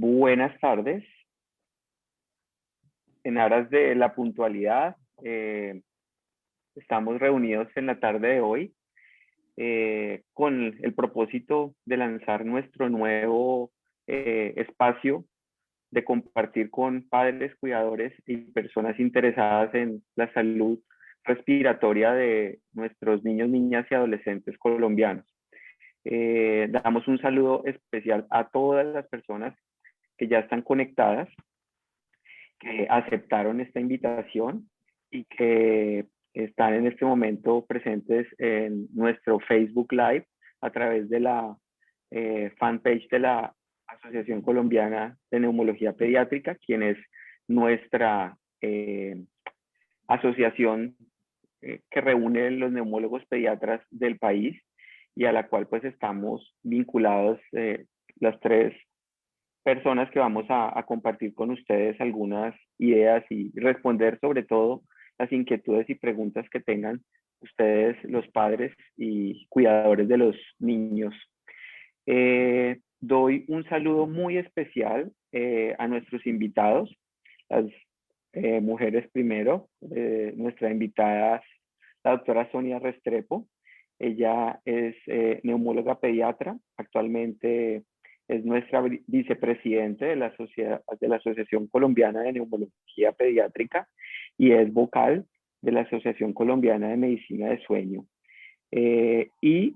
Buenas tardes. En aras de la puntualidad, estamos reunidos en la tarde de hoy con el propósito de lanzar nuestro nuevo espacio de compartir con padres, cuidadores y personas interesadas en la salud respiratoria de nuestros niños, niñas y adolescentes colombianos. Damos un saludo especial a todas las personas que ya están conectadas, que aceptaron esta invitación y que están en este momento presentes en nuestro Facebook Live a través de la fanpage de la Asociación Colombiana de Neumología Pediátrica, quien es nuestra asociación que reúne los neumólogos pediatras del país y a la cual pues estamos vinculados las tres personas que vamos a compartir con ustedes algunas ideas y responder sobre todo las inquietudes y preguntas que tengan ustedes, los padres y cuidadores de los niños. Doy un saludo muy especial a nuestros invitados, las mujeres primero, nuestra invitada, la doctora Sonia Restrepo. Ella es neumóloga pediatra, actualmente es nuestra vicepresidente de la Asociación Colombiana de Neumología Pediátrica y es vocal de la Asociación Colombiana de Medicina de Sueño. Y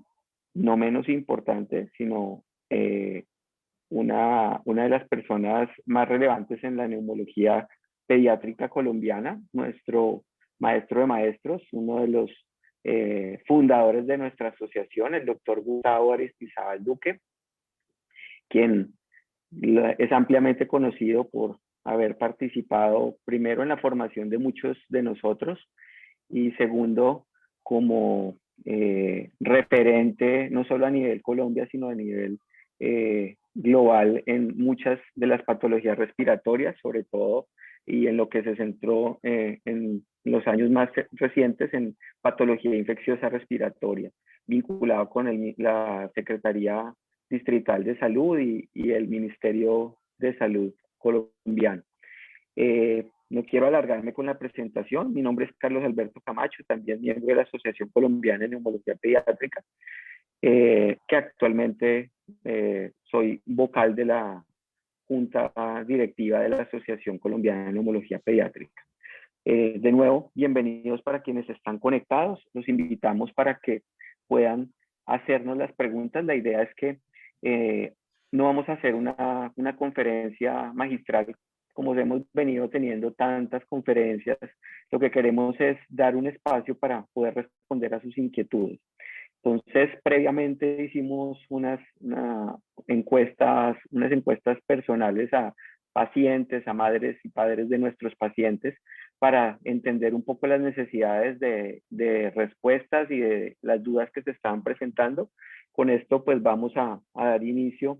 no menos importante, sino una de las personas más relevantes en la neumología pediátrica colombiana, nuestro maestro de maestros, uno de los fundadores de nuestra asociación, el doctor Gustavo Aristizábal Duque, quien es ampliamente conocido por haber participado primero en la formación de muchos de nosotros y segundo como referente no solo a nivel Colombia sino a nivel global en muchas de las patologías respiratorias, sobre todo, y en lo que se centró en los años más recientes en patología infecciosa respiratoria, vinculado con la Secretaría Distrital de Salud y el Ministerio de Salud colombiano. No quiero alargarme con la presentación. Mi nombre es Carlos Alberto Camacho, también miembro de la Asociación Colombiana de Neumología Pediátrica, que actualmente soy vocal de la Junta Directiva de la Asociación Colombiana de Neumología Pediátrica. De nuevo, bienvenidos para quienes están conectados. Los invitamos para que puedan hacernos las preguntas. La idea es que no vamos a hacer una conferencia magistral como hemos venido teniendo tantas conferencias. Lo que queremos es dar un espacio para poder responder a sus inquietudes. Entonces, previamente hicimos unas encuestas personales a pacientes, a madres y padres de nuestros pacientes para entender un poco las necesidades de respuestas y de las dudas que se estaban presentando. Con esto, pues vamos a dar inicio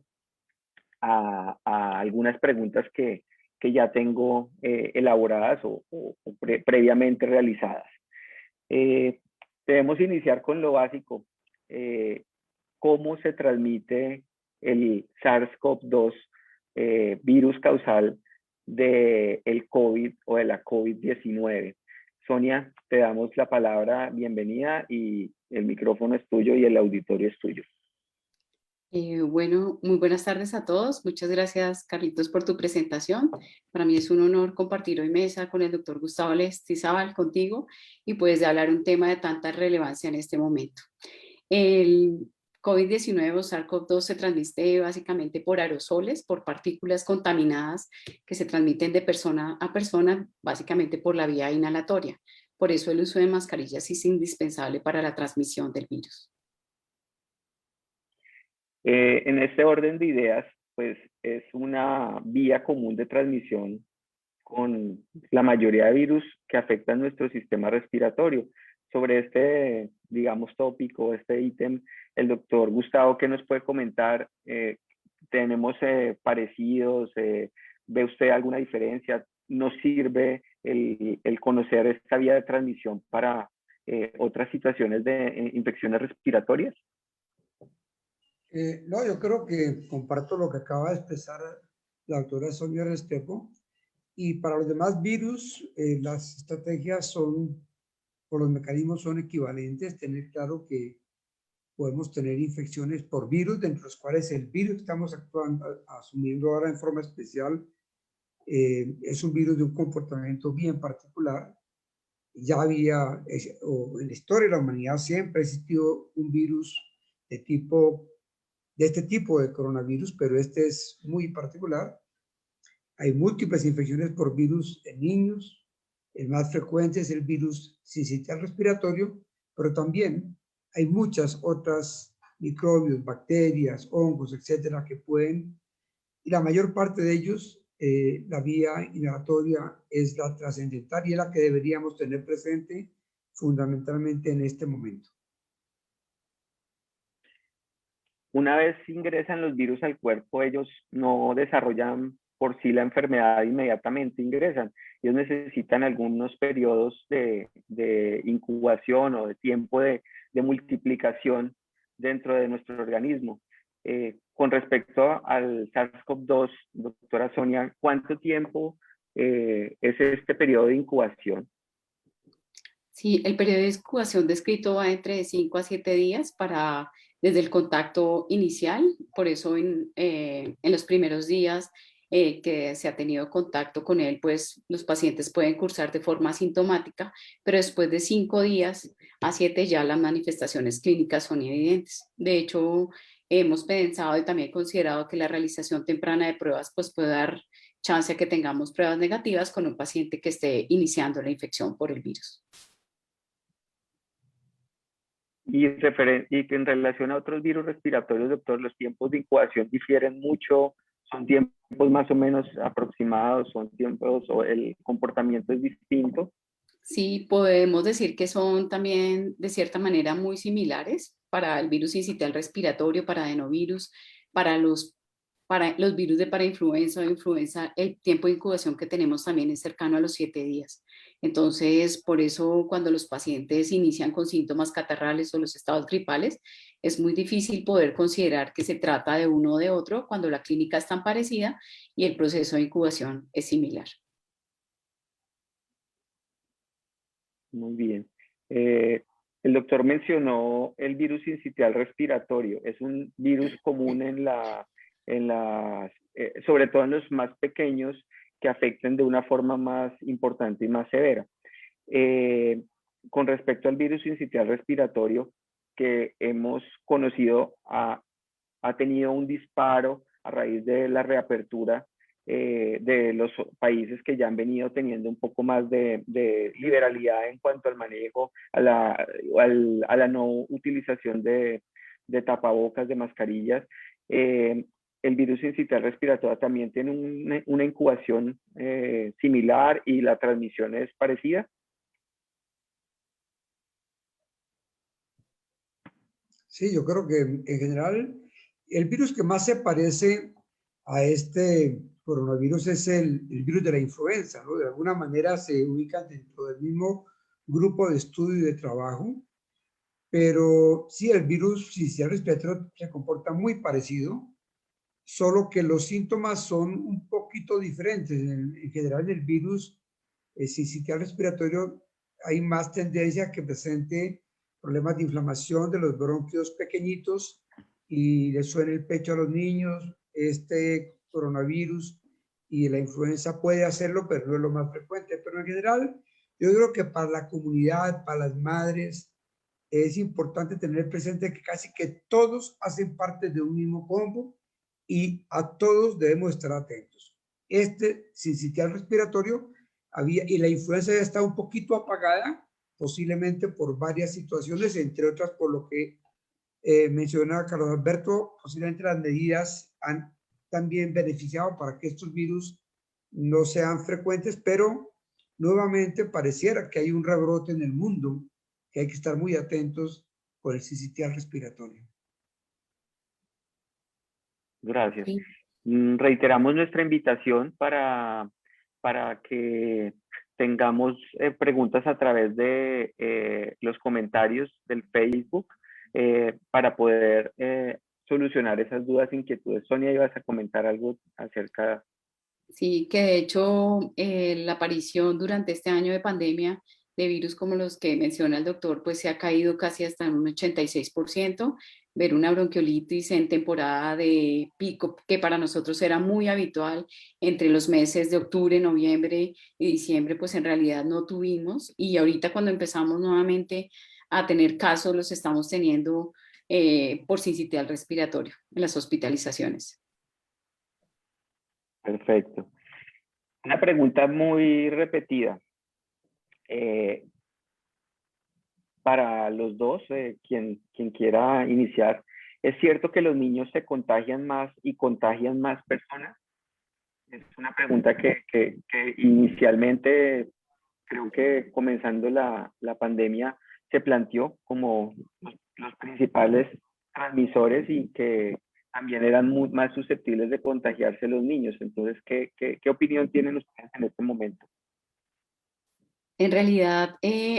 a algunas preguntas que ya tengo elaboradas o previamente realizadas. Debemos iniciar con lo básico. ¿Cómo se transmite el SARS-CoV-2, virus causal del COVID o de la COVID-19? Sonia, te damos la palabra, bienvenida, y el micrófono es tuyo y el auditorio es tuyo. Bueno, muy buenas tardes a todos. Muchas gracias, Carlitos, por tu presentación. Para mí es un honor compartir hoy mesa con el doctor Gustavo Aristizábal, contigo, y pues de hablar un tema de tanta relevancia en este momento. El COVID-19 o SARS-CoV-2 se transmite básicamente por aerosoles, por partículas contaminadas que se transmiten de persona a persona, básicamente por la vía inhalatoria. Por eso el uso de mascarillas es indispensable para la transmisión del virus. En este orden de ideas, pues es una vía común de transmisión con la mayoría de virus que afectan nuestro sistema respiratorio. Sobre este, digamos, tópico, este ítem, el doctor Gustavo, ¿qué nos puede comentar? ¿Tenemos parecidos? ¿Ve usted alguna diferencia? ¿Nos sirve el conocer esta vía de transmisión para otras situaciones de infecciones respiratorias? No, yo creo que comparto lo que acaba de expresar la doctora Sonia Restrepo. Y para los demás virus, las estrategias son, por los mecanismos son equivalentes. Tener claro que podemos tener infecciones por virus, dentro de los cuales el virus que estamos asumiendo ahora en forma especial es un virus de un comportamiento bien particular. Ya había, o en la historia de la humanidad siempre ha existido un virus de este tipo de coronavirus, pero este es muy particular. Hay múltiples infecciones por virus en niños. El más frecuente es el virus sincitial respiratorio, pero también hay muchas otras microbios, bacterias, hongos, etcétera, que pueden, y la mayor parte de ellos, la vía inhalatoria es la trascendental y es la que deberíamos tener presente fundamentalmente en este momento. Una vez ingresan los virus al cuerpo, ellos no desarrollan por sí la enfermedad inmediatamente, ingresan. Ellos necesitan algunos periodos de incubación o de tiempo de multiplicación dentro de nuestro organismo. Con respecto al SARS-CoV-2, doctora Sonia, ¿cuánto tiempo es este periodo de incubación? Sí, el periodo de incubación descrito va entre 5 a 7 días desde el contacto inicial. Por eso en los primeros días que se ha tenido contacto con él, pues los pacientes pueden cursar de forma asintomática, pero después de 5 días a 7 ya las manifestaciones clínicas son evidentes. De hecho, hemos pensado y también considerado que la realización temprana de pruebas pues puede dar chance a que tengamos pruebas negativas con un paciente que esté iniciando la infección por el virus. Y que en relación a otros virus respiratorios, doctor, los tiempos de incubación difieren mucho, son tiempos más o menos aproximados, son tiempos o el comportamiento es distinto. Sí, podemos decir que son también de cierta manera muy similares para el virus sincitial respiratorio, para adenovirus, para los virus de parainfluenza o influenza, el tiempo de incubación que tenemos también es cercano a los 7 días. Entonces, por eso cuando los pacientes inician con síntomas catarrales o los estados gripales, es muy difícil poder considerar que se trata de uno o de otro cuando la clínica es tan parecida y el proceso de incubación es similar. Muy bien. El doctor mencionó el virus sincitial respiratorio. Es un virus común sobre todo en los más pequeños que afecten de una forma más importante y más severa. Con respecto al virus sincitial respiratorio que hemos conocido, ha tenido un disparo a raíz de la reapertura de los países que ya han venido teniendo un poco más de liberalidad en cuanto al manejo, a la no utilización de tapabocas, de mascarillas. El virus sincitial respiratorio también tiene una incubación similar y la transmisión es parecida. Sí, yo creo que en general el virus que más se parece a este coronavirus es el virus de la influenza, ¿no? De alguna manera se ubican dentro del mismo grupo de estudio y de trabajo, pero sí, el virus sincitial respiratorio se comporta muy parecido, solo que los síntomas son un poquito diferentes. En general, el virus sincitial respiratorio hay más tendencia a que presente problemas de inflamación de los bronquios pequeñitos y le suena el pecho a los niños. Este coronavirus y la influenza puede hacerlo, pero no es lo más frecuente. Pero en general, yo creo que para la comunidad, para las madres, es importante tener presente que casi que todos hacen parte de un mismo combo y a todos debemos estar atentos. Este sincitial respiratorio y la influenza ya está un poquito apagada, posiblemente por varias situaciones, entre otras por lo que menciona Carlos Alberto, posiblemente las medidas han también beneficiado para que estos virus no sean frecuentes, pero nuevamente pareciera que hay un rebrote en el mundo, que hay que estar muy atentos por el sincitial respiratorio. Gracias. Sí. Reiteramos nuestra invitación para que tengamos preguntas a través de los comentarios del Facebook para poder solucionar esas dudas, inquietudes. Sonia, ibas a comentar algo acerca. Sí, que de hecho la aparición durante este año de pandemia de virus como los que menciona el doctor, pues se ha caído casi hasta un 86%. Ver una bronquiolitis en temporada de pico, que para nosotros era muy habitual entre los meses de octubre, noviembre y diciembre, pues en realidad no tuvimos. Y ahorita cuando empezamos nuevamente a tener casos, los estamos teniendo por sincitial respiratorio en las hospitalizaciones. Perfecto. Una pregunta muy repetida. Para los dos, quien quiera iniciar, ¿es cierto que los niños se contagian más y contagian más personas? Es una pregunta que inicialmente, creo que comenzando la pandemia, se planteó como los principales transmisores y que también eran más susceptibles de contagiarse los niños. Entonces, ¿qué opinión tienen ustedes en este momento? En realidad,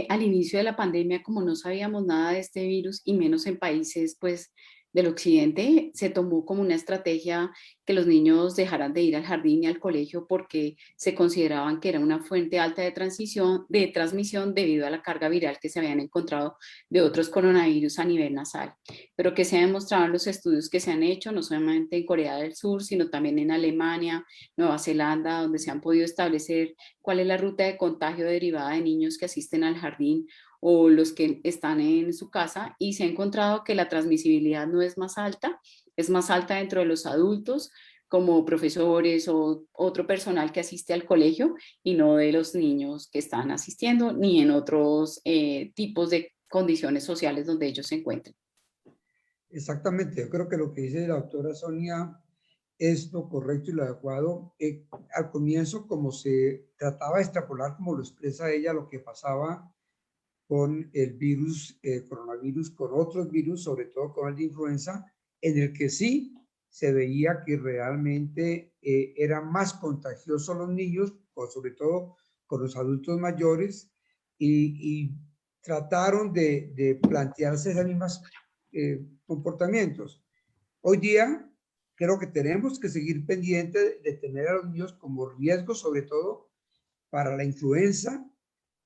al inicio de la pandemia, como no sabíamos nada de este virus y menos en países pues del occidente, se tomó como una estrategia que los niños dejaran de ir al jardín y al colegio porque se consideraban que era una fuente alta de transmisión debido a la carga viral que se habían encontrado de otros coronavirus a nivel nasal. Pero que se ha demostrado en los estudios que se han hecho, no solamente en Corea del Sur, sino también en Alemania, Nueva Zelanda, donde se han podido establecer cuál es la ruta de contagio derivada de niños que asisten al jardín o los que están en su casa, y se ha encontrado que la transmisibilidad no es más alta dentro de los adultos como profesores o otro personal que asiste al colegio y no de los niños que están asistiendo ni en otros tipos de condiciones sociales donde ellos se encuentren. Exactamente, yo creo que lo que dice la doctora Sonia es lo correcto y lo adecuado. Al comienzo, como se trataba de extrapolar, como lo expresa ella, lo que pasaba con el virus, coronavirus, con otros virus, sobre todo con el de influenza, en el que sí se veía que realmente eran más contagiosos los niños, o sobre todo con los adultos mayores, y trataron de plantearse esos mismos comportamientos. Hoy día creo que tenemos que seguir pendiente de tener a los niños como riesgo, sobre todo para la influenza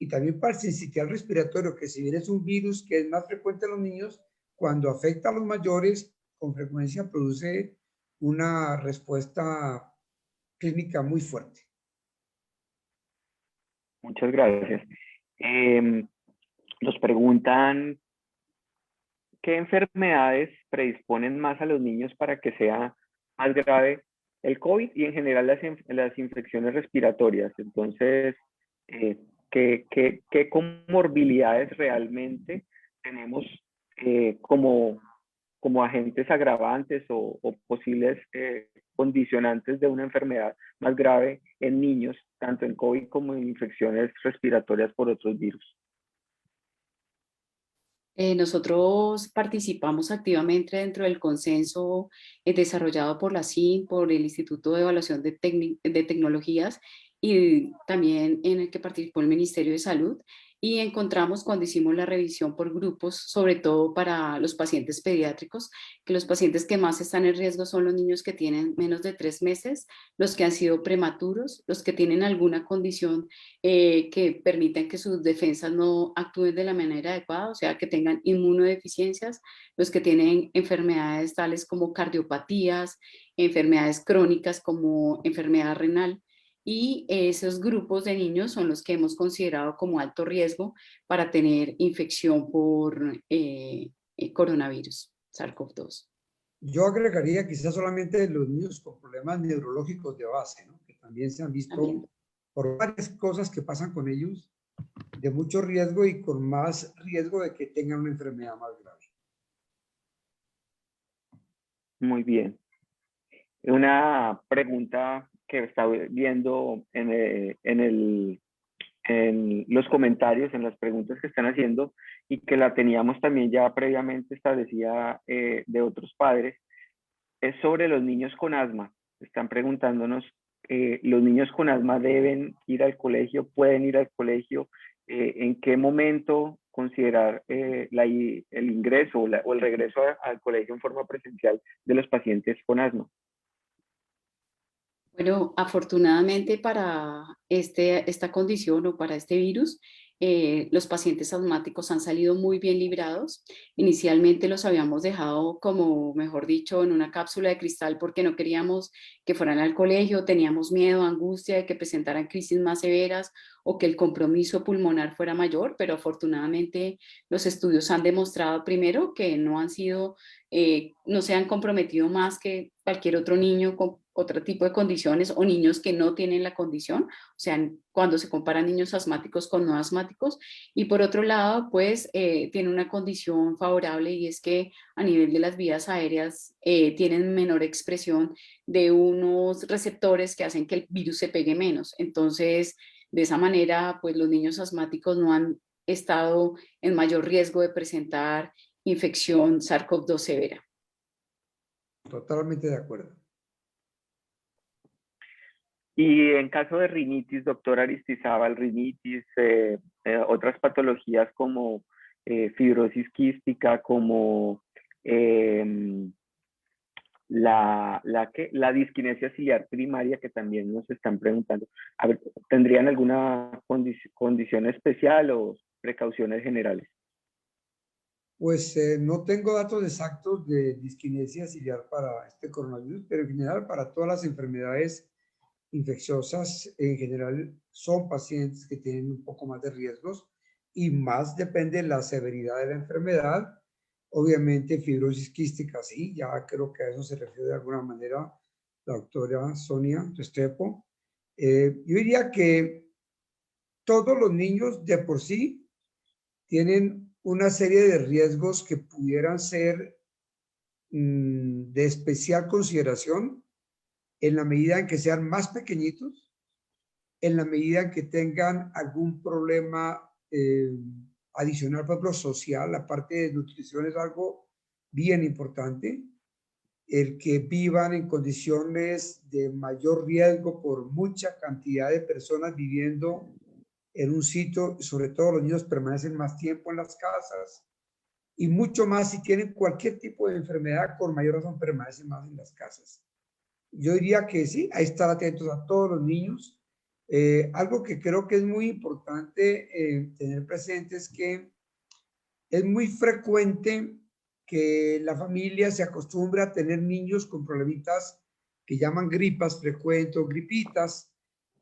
y también para el sincitial respiratorio, que si bien es un virus que es más frecuente en los niños, cuando afecta a los mayores, con frecuencia produce una respuesta clínica muy fuerte. Muchas gracias. Nos preguntan qué enfermedades predisponen más a los niños para que sea más grave el COVID y en general las infecciones respiratorias. Entonces, ¿qué comorbilidades realmente tenemos como agentes agravantes o posibles condicionantes de una enfermedad más grave en niños, tanto en COVID como en infecciones respiratorias por otros virus? Nosotros participamos activamente dentro del consenso desarrollado por la CIN, por el Instituto de Evaluación de Tecnologías, y también en el que participó el Ministerio de Salud, y encontramos cuando hicimos la revisión por grupos, sobre todo para los pacientes pediátricos, que los pacientes que más están en riesgo son los niños que tienen menos de 3 meses, los que han sido prematuros, los que tienen alguna condición que permitan que sus defensas no actúen de la manera adecuada, o sea, que tengan inmunodeficiencias, los que tienen enfermedades tales como cardiopatías, enfermedades crónicas como enfermedad renal. Y esos grupos de niños son los que hemos considerado como alto riesgo para tener infección por coronavirus, SARS-CoV-2. Yo agregaría quizás solamente los niños con problemas neurológicos de base, ¿no? Que también se han visto También. por varias cosas que pasan con ellos, de mucho riesgo y con más riesgo de que tengan una enfermedad más grave. Muy bien. Una pregunta que está viendo en los comentarios, en las preguntas que están haciendo y que la teníamos también ya previamente establecida de otros padres, es sobre los niños con asma. Están preguntándonos, ¿los niños con asma deben ir al colegio, pueden ir al colegio? ¿En qué momento considerar el ingreso o el regreso al colegio en forma presencial de los pacientes con asma? Bueno, afortunadamente para esta condición o para este virus, los pacientes asmáticos han salido muy bien librados. Inicialmente los habíamos dejado, como mejor dicho, en una cápsula de cristal porque no queríamos que fueran al colegio, teníamos miedo, angustia de que presentaran crisis más severas o que el compromiso pulmonar fuera mayor, pero afortunadamente los estudios han demostrado primero que no se han comprometido más que cualquier otro niño con otro tipo de condiciones o niños que no tienen la condición, o sea, cuando se comparan niños asmáticos con no asmáticos. Y por otro lado, pues tiene una condición favorable y es que a nivel de las vías aéreas tienen menor expresión de unos receptores que hacen que el virus se pegue menos. Entonces, de esa manera, pues los niños asmáticos no han estado en mayor riesgo de presentar infección SARS-CoV-2 severa. Totalmente de acuerdo. Y en caso de rinitis, doctor Aristizábal, rinitis, otras patologías como fibrosis quística, como la disquinesia ciliar primaria, que también nos están preguntando. A ver, ¿tendrían alguna condición especial o precauciones generales? Pues no tengo datos exactos de disquinesia ciliar para este coronavirus, pero en general para todas las enfermedades infecciosas, en general son pacientes que tienen un poco más de riesgos y más depende de la severidad de la enfermedad. Obviamente fibrosis quística, sí, ya creo que a eso se refiere de alguna manera la doctora Sonia Restrepo. Yo diría que todos los niños de por sí tienen una serie de riesgos que pudieran ser de especial consideración en la medida en que sean más pequeñitos, en la medida en que tengan algún problema adicional, por ejemplo, social. La parte de nutrición es algo bien importante. El que vivan en condiciones de mayor riesgo por mucha cantidad de personas viviendo en un sitio, sobre todo los niños permanecen más tiempo en las casas y mucho más si tienen cualquier tipo de enfermedad, con mayor razón permanecen más en las casas. Yo diría que sí, hay que estar atentos a todos los niños. Algo que creo que es muy importante tener presente es que es muy frecuente que la familia se acostumbre a tener niños con problemitas que llaman gripas frecuentes o gripitas.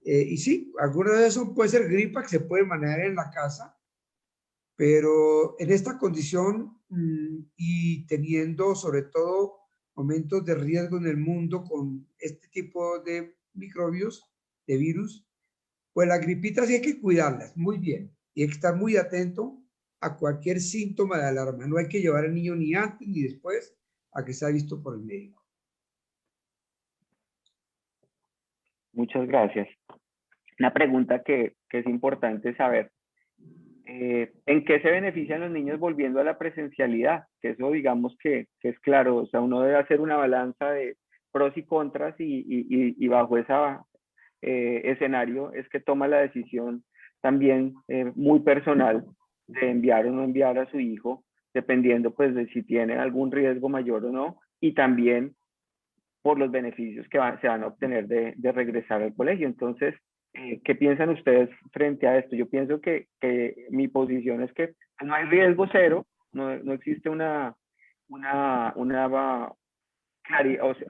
Y sí, algunas de esas puede ser gripa que se puede manejar en la casa, pero en esta condición y teniendo sobre todo momentos de riesgo en el mundo con este tipo de microbios, de virus, pues las gripitas sí hay que cuidarlas muy bien y hay que estar muy atento a cualquier síntoma de alarma. No hay que llevar al niño ni antes ni después a que sea visto por el médico. Muchas gracias. Una pregunta que es importante saber. ¿En qué se benefician los niños volviendo a la presencialidad? Que eso digamos que es claro, o sea, uno debe hacer una balanza de pros y contras y bajo ese escenario es que toma la decisión también muy personal de enviar o no enviar a su hijo, dependiendo pues de si tiene algún riesgo mayor o no, y también por los beneficios que se van a obtener de regresar al colegio. Entonces, ¿qué piensan ustedes frente a esto? Yo pienso que mi posición es que no hay riesgo cero, no existe o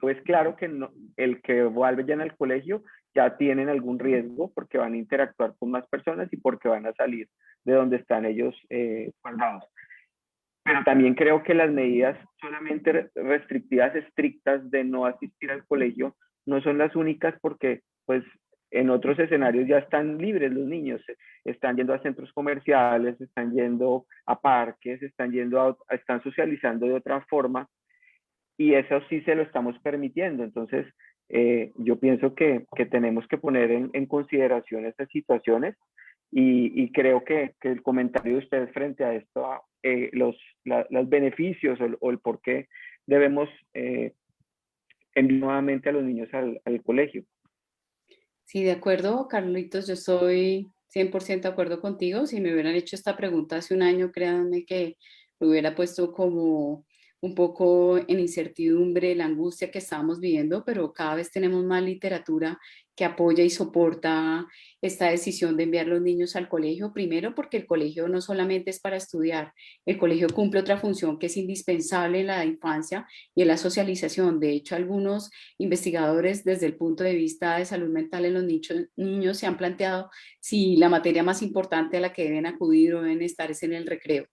es claro que el que vuelven al colegio ya tienen algún riesgo porque van a interactuar con más personas y porque van a salir de donde están ellos guardados. Pero también creo que las medidas solamente restrictivas, estrictas de no asistir al colegio no son las únicas porque pues en otros escenarios ya están libres los niños, están yendo a centros comerciales, están yendo a parques, están socializando de otra forma y eso sí se lo estamos permitiendo. Entonces, yo pienso que tenemos que poner en consideración estas situaciones y creo que el comentario de ustedes frente a esto, los beneficios o el por qué debemos enviar nuevamente a los niños al colegio. Sí, de acuerdo, Carlitos, yo estoy 100% de acuerdo contigo. Si me hubieran hecho esta pregunta hace un año, créanme que lo hubiera puesto como un poco en incertidumbre la angustia que estábamos viviendo, pero cada vez tenemos más literatura que apoya y soporta esta decisión de enviar a los niños al colegio. Primero, porque el colegio no solamente es para estudiar, el colegio cumple otra función que es indispensable en la infancia y en la socialización. De hecho, algunos investigadores desde el punto de vista de salud mental en los niños se han planteado si la materia más importante a la que deben acudir o deben estar es en el recreo,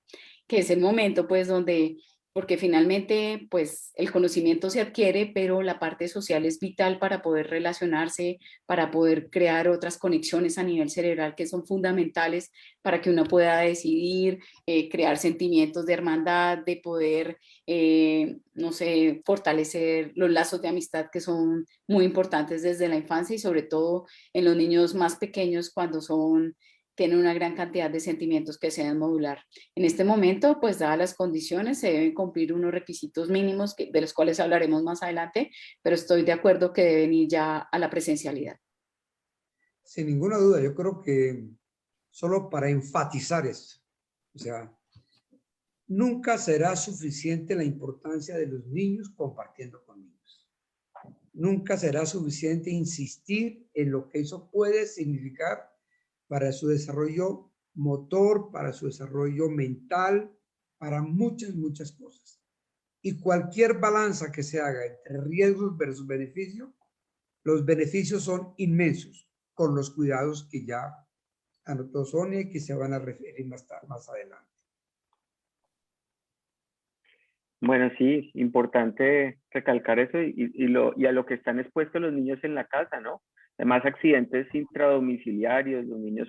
que es el momento pues donde, porque finalmente pues el conocimiento se adquiere, pero la parte social es vital para poder relacionarse, para poder crear otras conexiones a nivel cerebral que son fundamentales para que uno pueda decidir, crear sentimientos de hermandad, de poder, no sé, fortalecer los lazos de amistad que son muy importantes desde la infancia y sobre todo en los niños más pequeños cuando tienen una gran cantidad de sentimientos que se deben modular. En este momento, pues dadas las condiciones, se deben cumplir unos requisitos mínimos de los cuales hablaremos más adelante, pero estoy de acuerdo que deben ir ya a la presencialidad. Sin ninguna duda, yo creo que solo para enfatizar esto, o sea, nunca será suficiente la importancia de los niños compartiendo con niños. Nunca será suficiente insistir en lo que eso puede significar para su desarrollo motor, para su desarrollo mental, para muchas, muchas cosas. Y cualquier balanza que se haga entre riesgos versus beneficio, los beneficios son inmensos, con los cuidados que ya anotó Sonia y que se van a referir más adelante. Bueno, sí, importante recalcar eso y a lo que están expuestos los niños en la casa, ¿no? Además, accidentes intradomiciliarios, los niños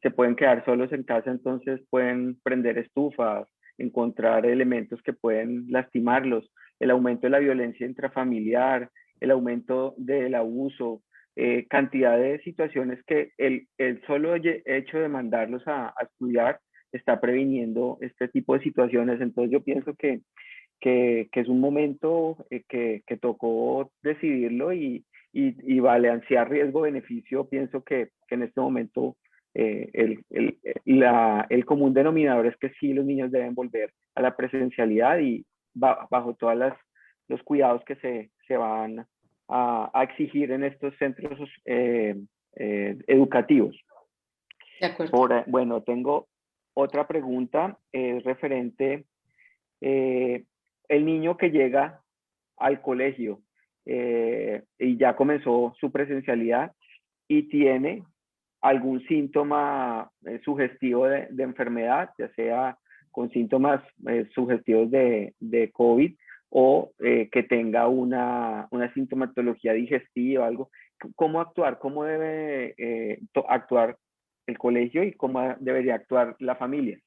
se pueden quedar solos en casa, entonces pueden prender estufas, encontrar elementos que pueden lastimarlos, el aumento de la violencia intrafamiliar, el aumento del abuso, cantidad de situaciones que el solo hecho de mandarlos a estudiar está previniendo este tipo de situaciones. Entonces yo pienso que es un momento que tocó decidirlo y balancear riesgo-beneficio. Pienso que en este momento el común denominador es que sí, los niños deben volver a la presencialidad y bajo todos los cuidados que se van a exigir en estos centros educativos. De acuerdo. Bueno, tengo otra pregunta referente el niño que llega al colegio y ya comenzó su presencialidad y tiene algún síntoma sugestivo de enfermedad, ya sea con síntomas sugestivos de COVID o que tenga una sintomatología digestiva, algo. ¿Cómo actuar? ¿Cómo debe actuar el colegio y cómo debería actuar la familia?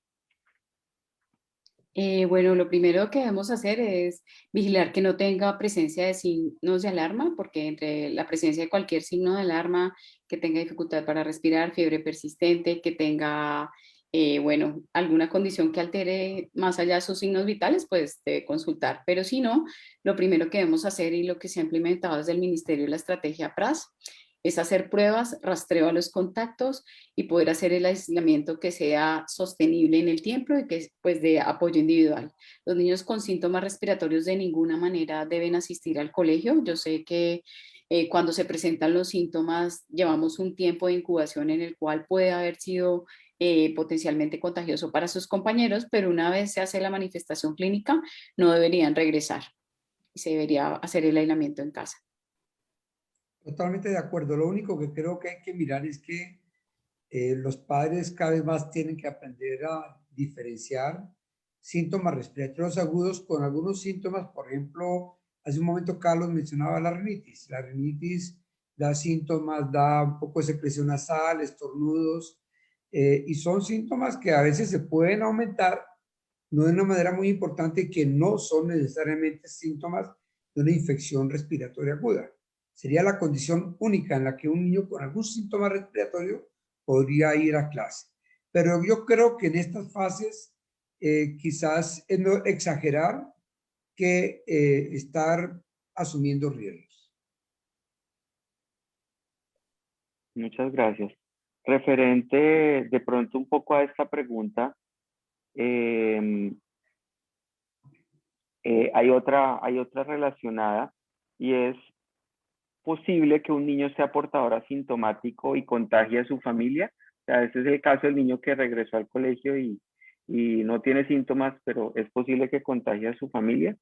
Bueno, lo primero que debemos hacer es vigilar que no tenga presencia de signos de alarma, porque entre la presencia de cualquier signo de alarma, que tenga dificultad para respirar, fiebre persistente, que tenga, bueno, alguna condición que altere más allá de sus signos vitales, pues debe consultar. Pero si no, lo primero que debemos hacer y lo que se ha implementado desde el Ministerio de la Estrategia PRAS es hacer pruebas, rastreo a los contactos y poder hacer el aislamiento que sea sostenible en el tiempo y que pues de apoyo individual. Los niños con síntomas respiratorios de ninguna manera deben asistir al colegio. Yo sé que cuando se presentan los síntomas llevamos un tiempo de incubación en el cual puede haber sido potencialmente contagioso para sus compañeros, pero una vez se hace la manifestación clínica no deberían regresar y se debería hacer el aislamiento en casa. Totalmente de acuerdo. Lo único que creo que hay que mirar es que los padres cada vez más tienen que aprender a diferenciar síntomas respiratorios agudos con algunos síntomas. Por ejemplo, hace un momento Carlos mencionaba la rinitis. La rinitis da síntomas, da un poco de secreción nasal, estornudos, y son síntomas que a veces se pueden aumentar, no de una manera muy importante, que no son necesariamente síntomas de una infección respiratoria aguda. Sería la condición única en la que un niño con algún síntoma respiratorio podría ir a clase. Pero yo creo que en estas fases quizás es no exagerar que estar asumiendo riesgos. Muchas gracias. Referente de pronto un poco a esta pregunta, hay otra relacionada, y es posible que un niño sea portador asintomático y contagie a su familia. O sea, ese es el caso del niño que regresó al colegio y no tiene síntomas, pero es posible que contagie a su familia.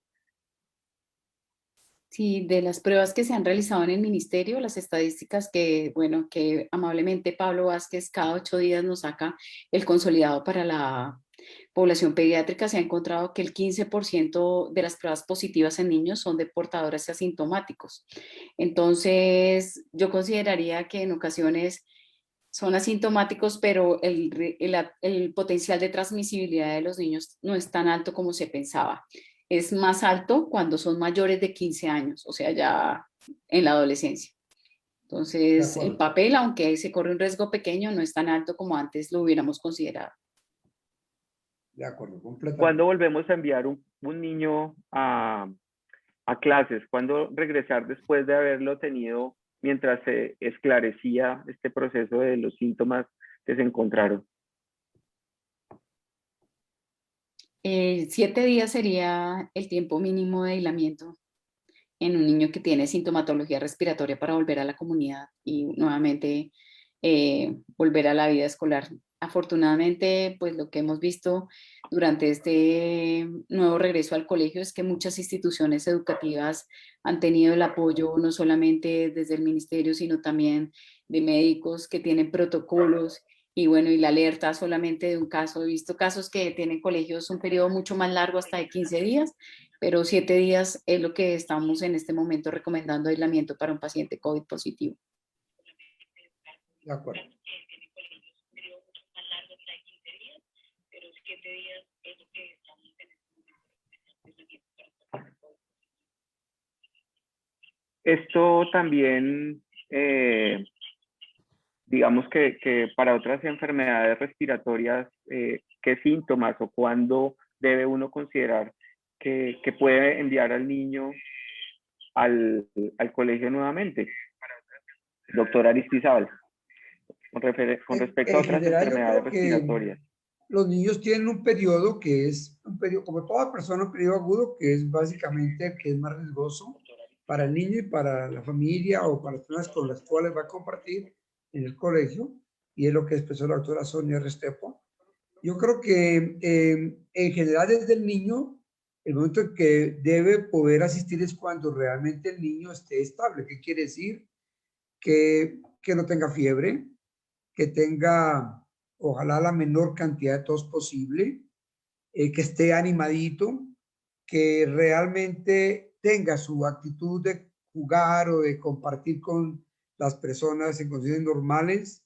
Sí, de las pruebas que se han realizado en el ministerio, las estadísticas que, bueno, que amablemente Pablo Vázquez cada 8 días nos saca el consolidado para la población pediátrica, se ha encontrado que el 15% de las pruebas positivas en niños son de portadores asintomáticos. Entonces, yo consideraría que en ocasiones son asintomáticos, pero el potencial de transmisibilidad de los niños no es tan alto como se pensaba. Es más alto cuando son mayores de 15 años, o sea, ya en la adolescencia. De Entonces, el acuerdo, papel, aunque se corre un riesgo pequeño, no es tan alto como antes lo hubiéramos considerado. de acuerdo, completamente. ¿Cuándo volvemos a enviar un niño a clases? ¿Cuándo regresar después de haberlo tenido mientras se esclarecía este proceso de los síntomas que se encontraron? 7 días sería el tiempo mínimo de aislamiento en un niño que tiene sintomatología respiratoria para volver a la comunidad y nuevamente volver a la vida escolar. Afortunadamente, pues lo que hemos visto durante este nuevo regreso al colegio es que muchas instituciones educativas han tenido el apoyo no solamente desde el ministerio, sino también de médicos que tienen protocolos y bueno, y la alerta solamente de un caso. He visto casos que tienen colegios un periodo mucho más largo, hasta de 15 días, pero 7 días es lo que estamos en este momento recomendando aislamiento para un paciente COVID positivo. De acuerdo. Esto también, digamos que para otras enfermedades respiratorias, ¿qué síntomas o cuándo debe uno considerar que puede enviar al niño al colegio nuevamente? Doctor Aristizábal, con respecto a En otras general, yo enfermedades creo que respiratorias. los niños tienen un periodo que es un periodo, como toda persona, un periodo agudo que es básicamente el que es más riesgoso para el niño y para la familia o para las personas con las cuales va a compartir en el colegio, y es lo que expresó la doctora Sonia Restrepo. Yo creo que en general desde el niño, el momento en que debe poder asistir es cuando realmente el niño esté estable. ¿Qué quiere decir? Que no tenga fiebre, que tenga, ojalá, la menor cantidad de tos posible, que esté animadito, que realmente tenga su actitud de jugar o de compartir con las personas en condiciones normales,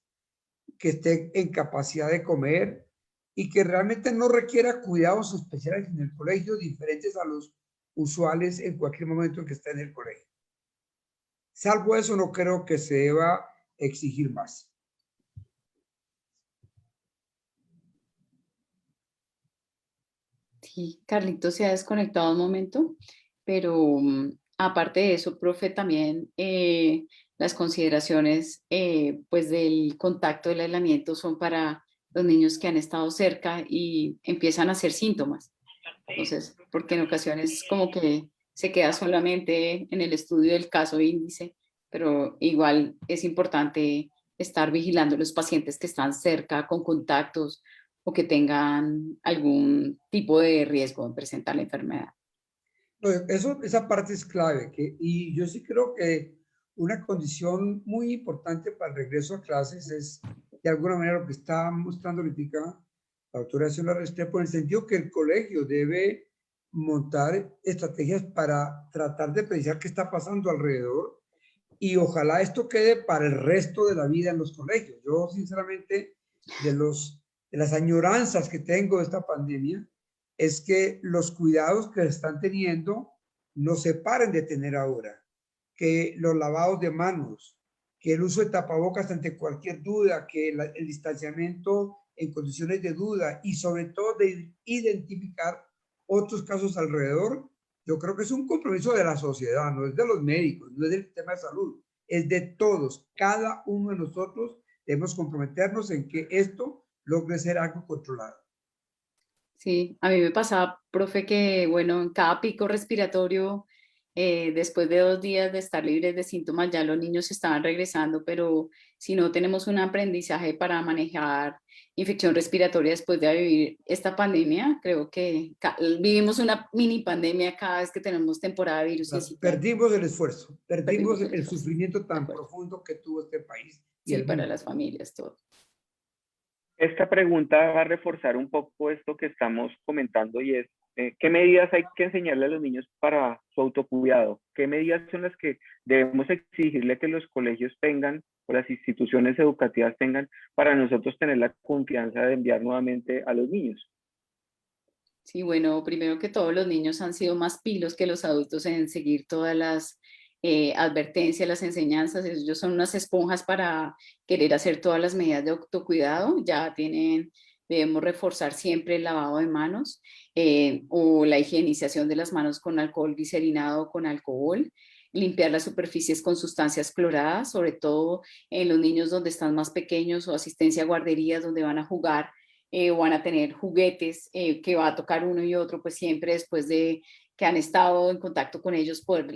que esté en capacidad de comer y que realmente no requiera cuidados especiales en el colegio diferentes a los usuales en cualquier momento en que esté en el colegio. Salvo eso, no creo que se deba exigir más. Sí, Carlito se ha desconectado un momento, pero aparte de eso, profe, también las consideraciones pues del contacto del aislamiento son para los niños que han estado cerca y empiezan a hacer síntomas. Entonces, porque en ocasiones como que se queda solamente en el estudio del caso índice, pero igual es importante estar vigilando los pacientes que están cerca con contactos o que tengan algún tipo de riesgo en presentar la enfermedad. Esa parte es clave, y yo sí creo que una condición muy importante para el regreso a clases es, de alguna manera, lo que está mostrando ahorita la doctora Xiomara Restrepo, en el sentido que el colegio debe montar estrategias para tratar de pensar qué está pasando alrededor, y ojalá esto quede para el resto de la vida en los colegios. Yo, sinceramente, de las añoranzas que tengo de esta pandemia, es que los cuidados que están teniendo no se paren de tener ahora, que los lavados de manos, que el uso de tapabocas ante cualquier duda, que el distanciamiento en condiciones de duda, y sobre todo de identificar otros casos alrededor. Yo creo que es un compromiso de la sociedad, no es de los médicos, no es del sistema de salud, es de todos. Cada uno de nosotros debemos comprometernos en que esto logre ser algo controlado. Sí, a mí me pasaba, profe, que bueno, en cada pico respiratorio, después de 2 días de estar libres de síntomas, ya los niños estaban regresando, pero si no tenemos un aprendizaje para manejar infección respiratoria después de vivir esta pandemia, creo que vivimos una mini pandemia cada vez que tenemos temporada de virus incitante. Perdimos el esfuerzo, perdimos Perdimos el el esfuerzo. sufrimiento De tan acuerdo. profundo que tuvo este país y Sí, el para mundo. las familias, todo. Esta pregunta va a reforzar un poco esto que estamos comentando y es, ¿qué medidas hay que enseñarle a los niños para su autocuidado? ¿Qué medidas son las que debemos exigirle que los colegios tengan o las instituciones educativas tengan para nosotros tener la confianza de enviar nuevamente a los niños? Sí, bueno, primero que todo, los niños han sido más pilos que los adultos en seguir todas las advertencias, las enseñanzas. Ellos son unas esponjas para querer hacer todas las medidas de autocuidado. Ya tienen, debemos reforzar siempre el lavado de manos o la higienización de las manos con alcohol glicerinado o con alcohol. Limpiar las superficies con sustancias cloradas, sobre todo en los niños donde están más pequeños o asistencia a guarderías donde van a jugar o van a tener juguetes que va a tocar uno y otro, pues siempre después de que han estado en contacto con ellos, poder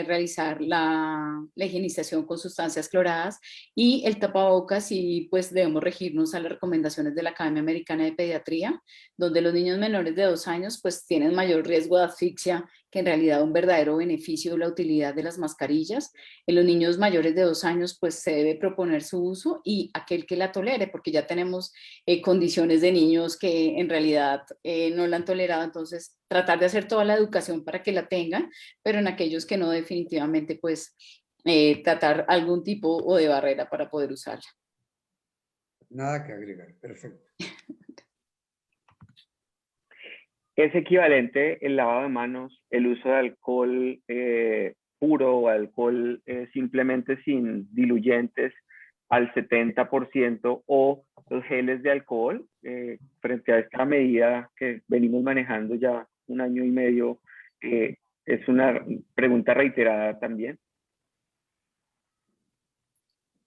realizar la higienización con sustancias cloradas y el tapabocas, y pues debemos regirnos a las recomendaciones de la Academia Americana de Pediatría, donde los niños menores de 2 años pues tienen mayor riesgo de asfixia que en realidad un verdadero beneficio de la utilidad de las mascarillas. En los niños mayores de 2 años pues se debe proponer su uso y aquel que la tolere, porque ya tenemos condiciones de niños que en realidad no la han tolerado, entonces tratar de hacer toda la educación para que la tengan, pero en aquellos que no, definitivamente pues tratar algún tipo o de barrera para poder usarla. Nada que agregar, perfecto. ¿Es equivalente el lavado de manos, el uso de alcohol puro o alcohol simplemente sin diluyentes al 70% o los geles de alcohol frente a esta medida que venimos manejando ya 1 año y medio? Es una pregunta reiterada también.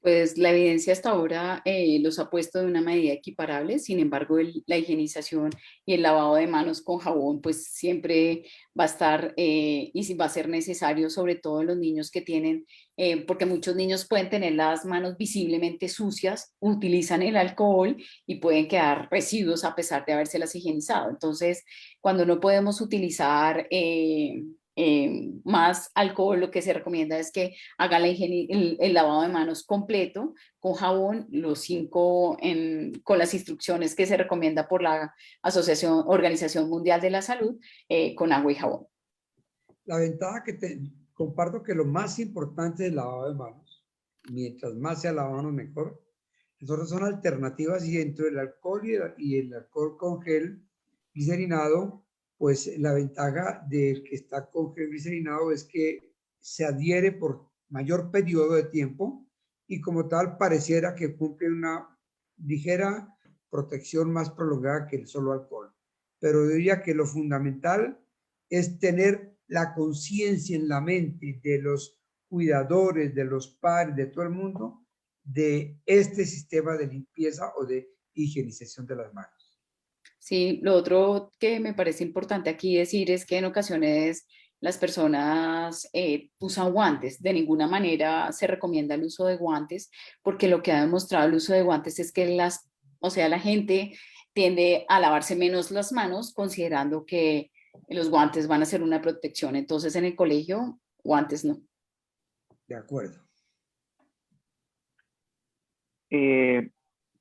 Pues la evidencia hasta ahora los ha puesto de una medida equiparable. Sin embargo, la higienización y el lavado de manos con jabón pues siempre va a estar y sí va a ser necesario, sobre todo en los niños que tienen, porque muchos niños pueden tener las manos visiblemente sucias, utilizan el alcohol y pueden quedar residuos a pesar de habérselas higienizado. Entonces, cuando no podemos utilizar más alcohol, lo que se recomienda es que haga el lavado de manos completo con jabón, los 5 con las instrucciones que se recomienda por la Organización Mundial de la Salud, con agua y jabón. La ventaja comparto que lo más importante es el lavado de manos. Mientras más sea lavado manos, mejor. Entonces son alternativas y dentro del alcohol y el alcohol con gel glicerinado, pues la ventaja del que está con gel glicerinado es que se adhiere por mayor periodo de tiempo y como tal pareciera que cumple una ligera protección más prolongada que el solo alcohol. Pero yo diría que lo fundamental es tener la conciencia en la mente de los cuidadores, de los padres, de todo el mundo, de este sistema de limpieza o de higienización de las manos. Sí, lo otro que me parece importante aquí decir es que en ocasiones las personas usan guantes. De ninguna manera se recomienda el uso de guantes, porque lo que ha demostrado el uso de guantes es que o sea, la gente tiende a lavarse menos las manos, considerando que los guantes van a ser una protección. Entonces, en el colegio, guantes no. De acuerdo.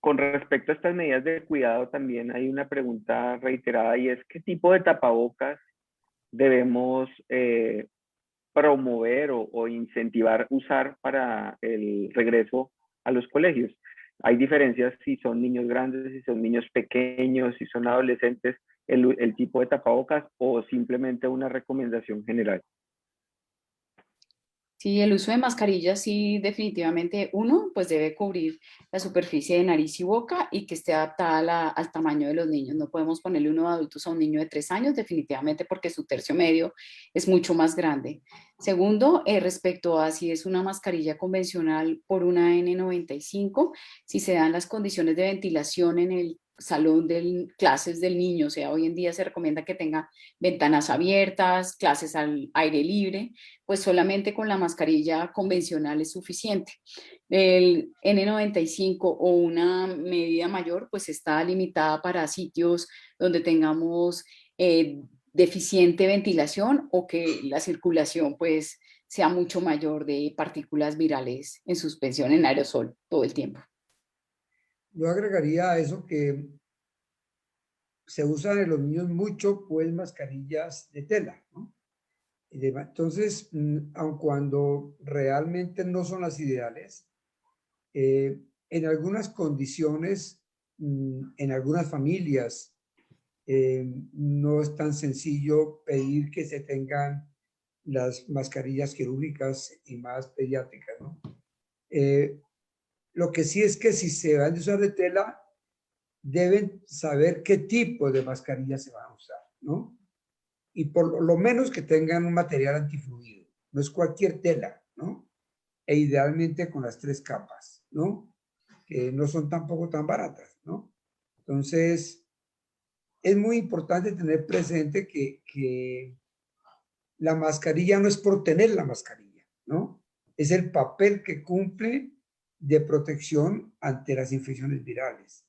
Con respecto a estas medidas de cuidado, también hay una pregunta reiterada y es ¿qué tipo de tapabocas debemos promover o incentivar usar para el regreso a los colegios? Hay diferencias si son niños grandes, si son niños pequeños, si son adolescentes, el tipo de tapabocas o simplemente una recomendación general. Sí, el uso de mascarillas, sí, definitivamente uno, pues debe cubrir la superficie de nariz y boca y que esté adaptada al tamaño de los niños. No podemos ponerle uno de adultos a un niño de 3 años, definitivamente porque su tercio medio es mucho más grande. Segundo, respecto a si es una mascarilla convencional por una N95, si se dan las condiciones de ventilación en el salón de clases del niño, o sea, hoy en día se recomienda que tenga ventanas abiertas, clases al aire libre, pues solamente con la mascarilla convencional es suficiente. El N95 o una medida mayor, pues está limitada para sitios donde tengamos deficiente ventilación o que la circulación pues sea mucho mayor de partículas virales en suspensión en aerosol todo el tiempo. Yo agregaría a eso que se usan en los niños mucho, pues, mascarillas de tela, ¿no? Entonces, aun cuando realmente no son las ideales, en algunas condiciones, en algunas familias, no es tan sencillo pedir que se tengan las mascarillas quirúrgicas y más pediátricas, ¿no? Lo que sí es que si se van a usar de tela, deben saber qué tipo de mascarilla se van a usar, ¿no? Y por lo menos que tengan un material antifluido. No es cualquier tela, ¿no? E idealmente con las 3 capas, ¿no? Que no son tampoco tan baratas, ¿no? Entonces, es muy importante tener presente que la mascarilla no es por tener la mascarilla, ¿no? Es el papel que cumple de protección ante las infecciones virales.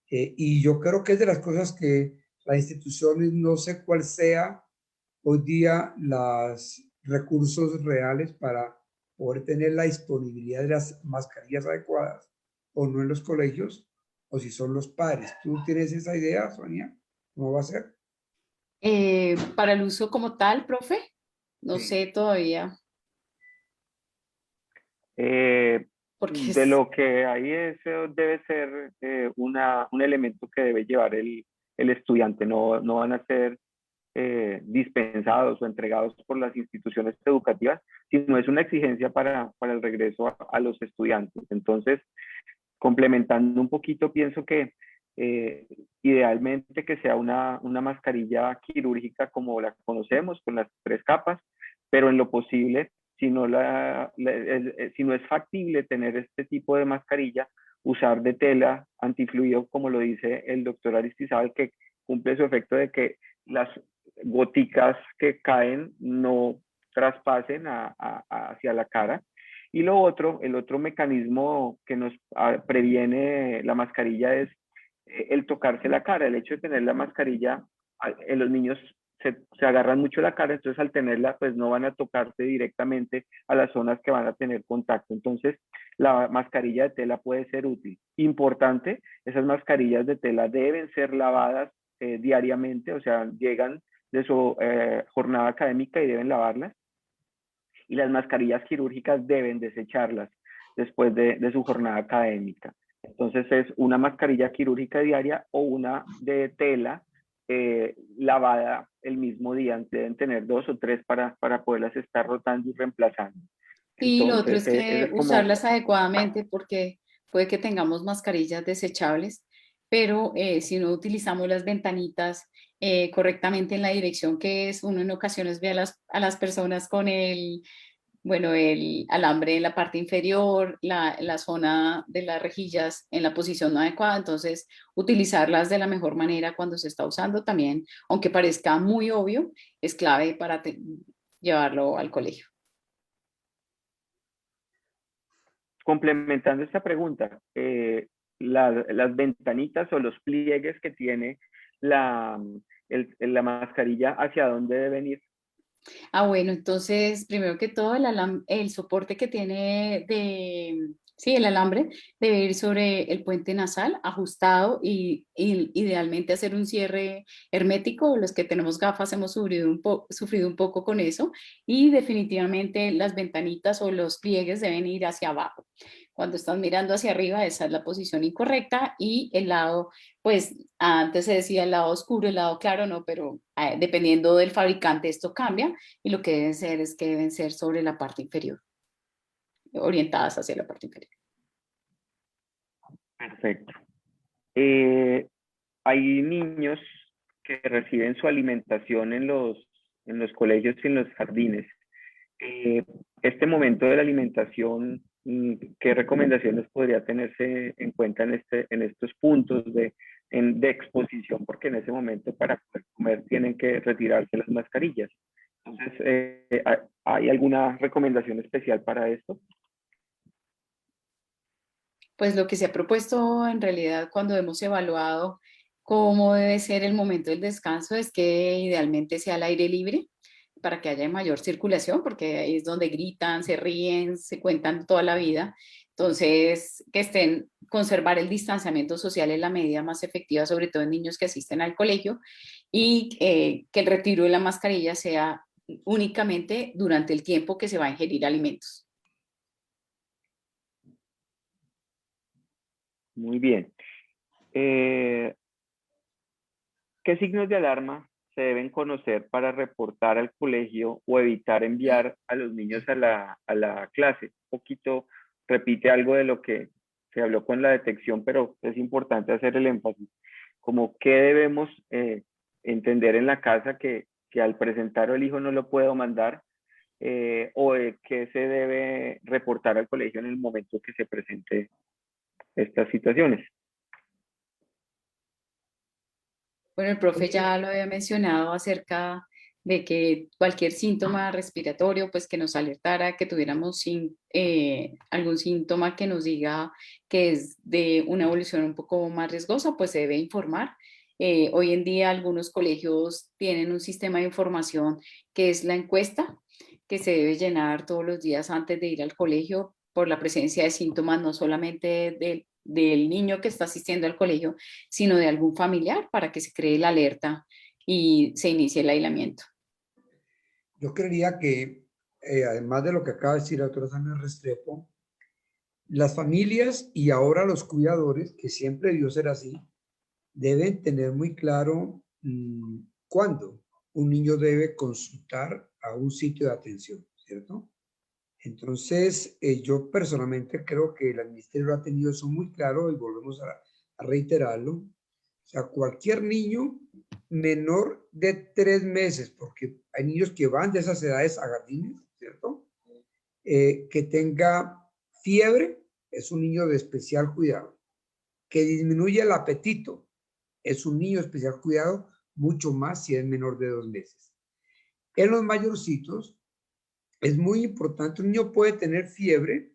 Y yo creo que es de las cosas que las instituciones, no sé cuál sea hoy día los recursos reales para poder tener la disponibilidad de las mascarillas adecuadas, o no en los colegios, o si son los padres. ¿Tú tienes esa idea, Sonia? ¿Cómo va a ser? Para el uso como tal, profe, no Sí. sé todavía, Eh, porque de es... lo que hay, eso debe ser un elemento que debe llevar el estudiante. No van a ser dispensados o entregados por las instituciones educativas, sino es una exigencia para el regreso a los estudiantes. Entonces, complementando un poquito, pienso que eh, idealmente que sea una mascarilla quirúrgica como la conocemos, con las 3 capas, pero en lo posible, si no es factible tener este tipo de mascarilla, usar de tela antifluido, como lo dice el doctor Aristizábal, que cumple su efecto de que las goticas que caen no traspasen hacia la cara. Y lo otro, el otro mecanismo que nos previene la mascarilla es el tocarse la cara. El hecho de tener la mascarilla, en los niños se agarran mucho la cara, entonces al tenerla, pues no van a tocarse directamente a las zonas que van a tener contacto. Entonces, la mascarilla de tela puede ser útil. Importante, esas mascarillas de tela deben ser lavadas diariamente, o sea, llegan de su jornada académica y deben lavarlas, y las mascarillas quirúrgicas deben desecharlas después de su jornada académica. Entonces es una mascarilla quirúrgica diaria o una de tela lavada el mismo día. Deben tener 2 o 3 para poderlas estar rotando y reemplazando. Y lo otro Entonces, es ese que es como usarlas adecuadamente porque puede que tengamos mascarillas desechables, pero si no utilizamos las ventanitas correctamente en la dirección que es, uno en ocasiones ve a las personas con bueno, el alambre en la parte inferior, la zona de las rejillas en la posición no adecuada, entonces utilizarlas de la mejor manera cuando se está usando también, aunque parezca muy obvio, es clave para llevarlo al colegio. complementando esta pregunta, las ventanitas o los pliegues que tiene la, la mascarilla, ¿hacia dónde deben ir? Ah, bueno, entonces, primero que todo, el soporte que tiene sí, el alambre debe ir sobre el puente nasal, ajustado y idealmente hacer un cierre hermético. Los que tenemos gafas hemos sufrido un poco con eso y definitivamente las ventanitas o los pliegues deben ir hacia abajo. Cuando estás mirando hacia arriba, esa es la posición incorrecta y el lado, pues antes se decía el lado oscuro, el lado claro, no, pero dependiendo del fabricante esto cambia y lo que deben ser es que deben ser sobre la parte inferior, orientadas hacia la parte inferior. Perfecto. Hay niños que reciben su alimentación en los colegios y en los jardines. Este momento de la alimentación, ¿qué recomendaciones podría tenerse en cuenta en estos puntos de exposición? Porque en ese momento para poder comer tienen que retirarse las mascarillas. Entonces, ¿hay alguna recomendación especial para esto? Pues lo que se ha propuesto en realidad cuando hemos evaluado cómo debe ser el momento del descanso es que idealmente sea al aire libre para que haya mayor circulación, porque ahí es donde gritan, se ríen, se cuentan toda la vida. Entonces, que estén, conservar el distanciamiento social es la medida más efectiva, sobre todo en niños que asisten al colegio, y que el retiro de la mascarilla sea únicamente durante el tiempo que se va a ingerir alimentos. Muy bien. ¿Qué signos de alarma se deben conocer para reportar al colegio o evitar enviar a los niños a la clase? Un poquito repite algo de lo que se habló con la detección, pero es importante hacer el énfasis. Como qué debemos entender en la casa que al presentar el hijo no lo puedo mandar, o qué se debe reportar al colegio en el momento que se presente estas situaciones. Bueno, el profe ya lo había mencionado acerca de que cualquier síntoma respiratorio, pues que nos alertara, que tuviéramos algún síntoma que nos diga que es de una evolución un poco más riesgosa, pues se debe informar. Hoy en día algunos colegios tienen un sistema de información que es la encuesta, que se debe llenar todos los días antes de ir al colegio por la presencia de síntomas, no solamente del niño que está asistiendo al colegio, sino de algún familiar para que se cree la alerta y se inicie el aislamiento. Yo creería que, además de lo que acaba de decir la doctora Sandra Restrepo, las familias y ahora los cuidadores, que siempre debió ser así, deben tener muy claro cuándo un niño debe consultar a un sitio de atención, ¿cierto? Entonces, yo personalmente creo que el ministerio ha tenido eso muy claro y volvemos a reiterarlo. O sea, cualquier niño menor de 3 meses, porque hay niños que van de esas edades a jardines, ¿cierto? Que tenga fiebre, es un niño de especial cuidado. Que disminuye el apetito, es un niño de especial cuidado, mucho más si es menor de 2 meses. En los mayorcitos, es muy importante, un niño puede tener fiebre,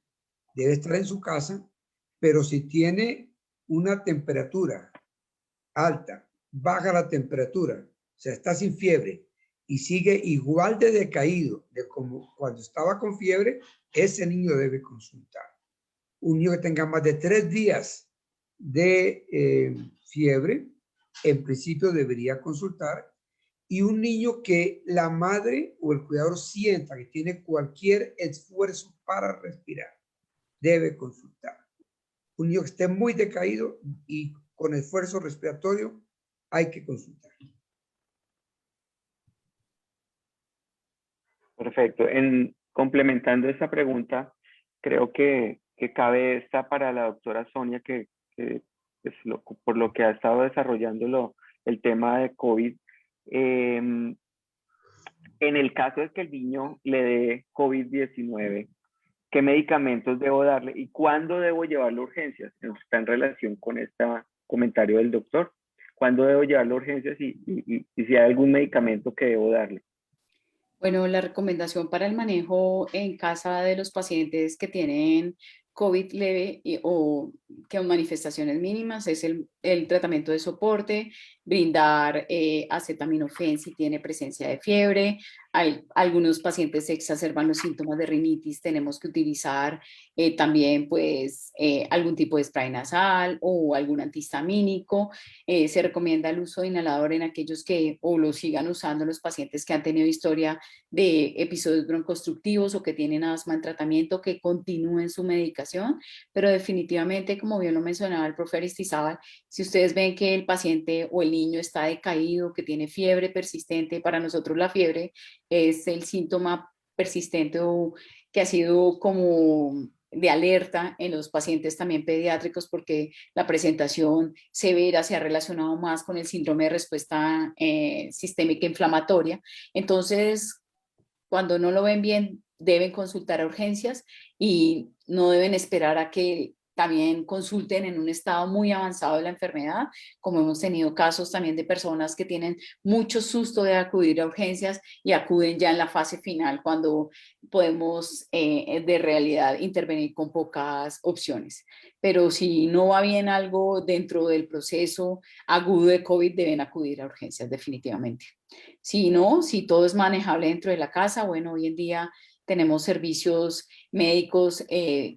debe estar en su casa, pero si tiene una temperatura alta, baja la temperatura, o sea, está sin fiebre y sigue igual de decaído de como cuando estaba con fiebre, ese niño debe consultar. Un niño que tenga más de 3 días de fiebre, en principio debería consultar. Y un niño que la madre o el cuidador sienta que tiene cualquier esfuerzo para respirar, debe consultar. Un niño que esté muy decaído y con esfuerzo respiratorio, hay que consultar. Perfecto. Complementando esta pregunta, creo que cabe esta para la doctora Sonia, que es por lo que ha estado desarrollando el tema de COVID. En el caso de que el niño le dé COVID-19, ¿qué medicamentos debo darle y cuándo debo llevarlo a urgencias? Está en relación con este comentario del doctor. ¿Cuándo debo llevarlo a urgencias y si hay algún medicamento que debo darle? Bueno, la recomendación para el manejo en casa de los pacientes que tienen COVID leve o que con manifestaciones mínimas es el tratamiento de soporte, brindar acetaminofén si tiene presencia de fiebre, algunos pacientes exacerban los síntomas de rinitis, tenemos que utilizar también pues algún tipo de spray nasal o algún antihistamínico. Se recomienda el uso de inhalador en aquellos que o lo sigan usando los pacientes que han tenido historia de episodios broncoconstrictivos o que tienen asma en tratamiento, que continúen su medicación, pero definitivamente, como bien lo mencionaba el profe Aristizábal, si ustedes ven que el paciente o el niño está decaído, que tiene fiebre persistente, para nosotros la fiebre es el síntoma persistente o que ha sido como de alerta en los pacientes también pediátricos, porque la presentación severa se ha relacionado más con el síndrome de respuesta sistémica inflamatoria. Entonces, cuando no lo ven bien, deben consultar a urgencias y no deben esperar a que también consulten en un estado muy avanzado de la enfermedad, como hemos tenido casos también de personas que tienen mucho susto de acudir a urgencias y acuden ya en la fase final, cuando podemos de realidad intervenir con pocas opciones. Pero si no va bien algo dentro del proceso agudo de COVID, deben acudir a urgencias definitivamente. Si no, si todo es manejable dentro de la casa, bueno, hoy en día tenemos servicios médicos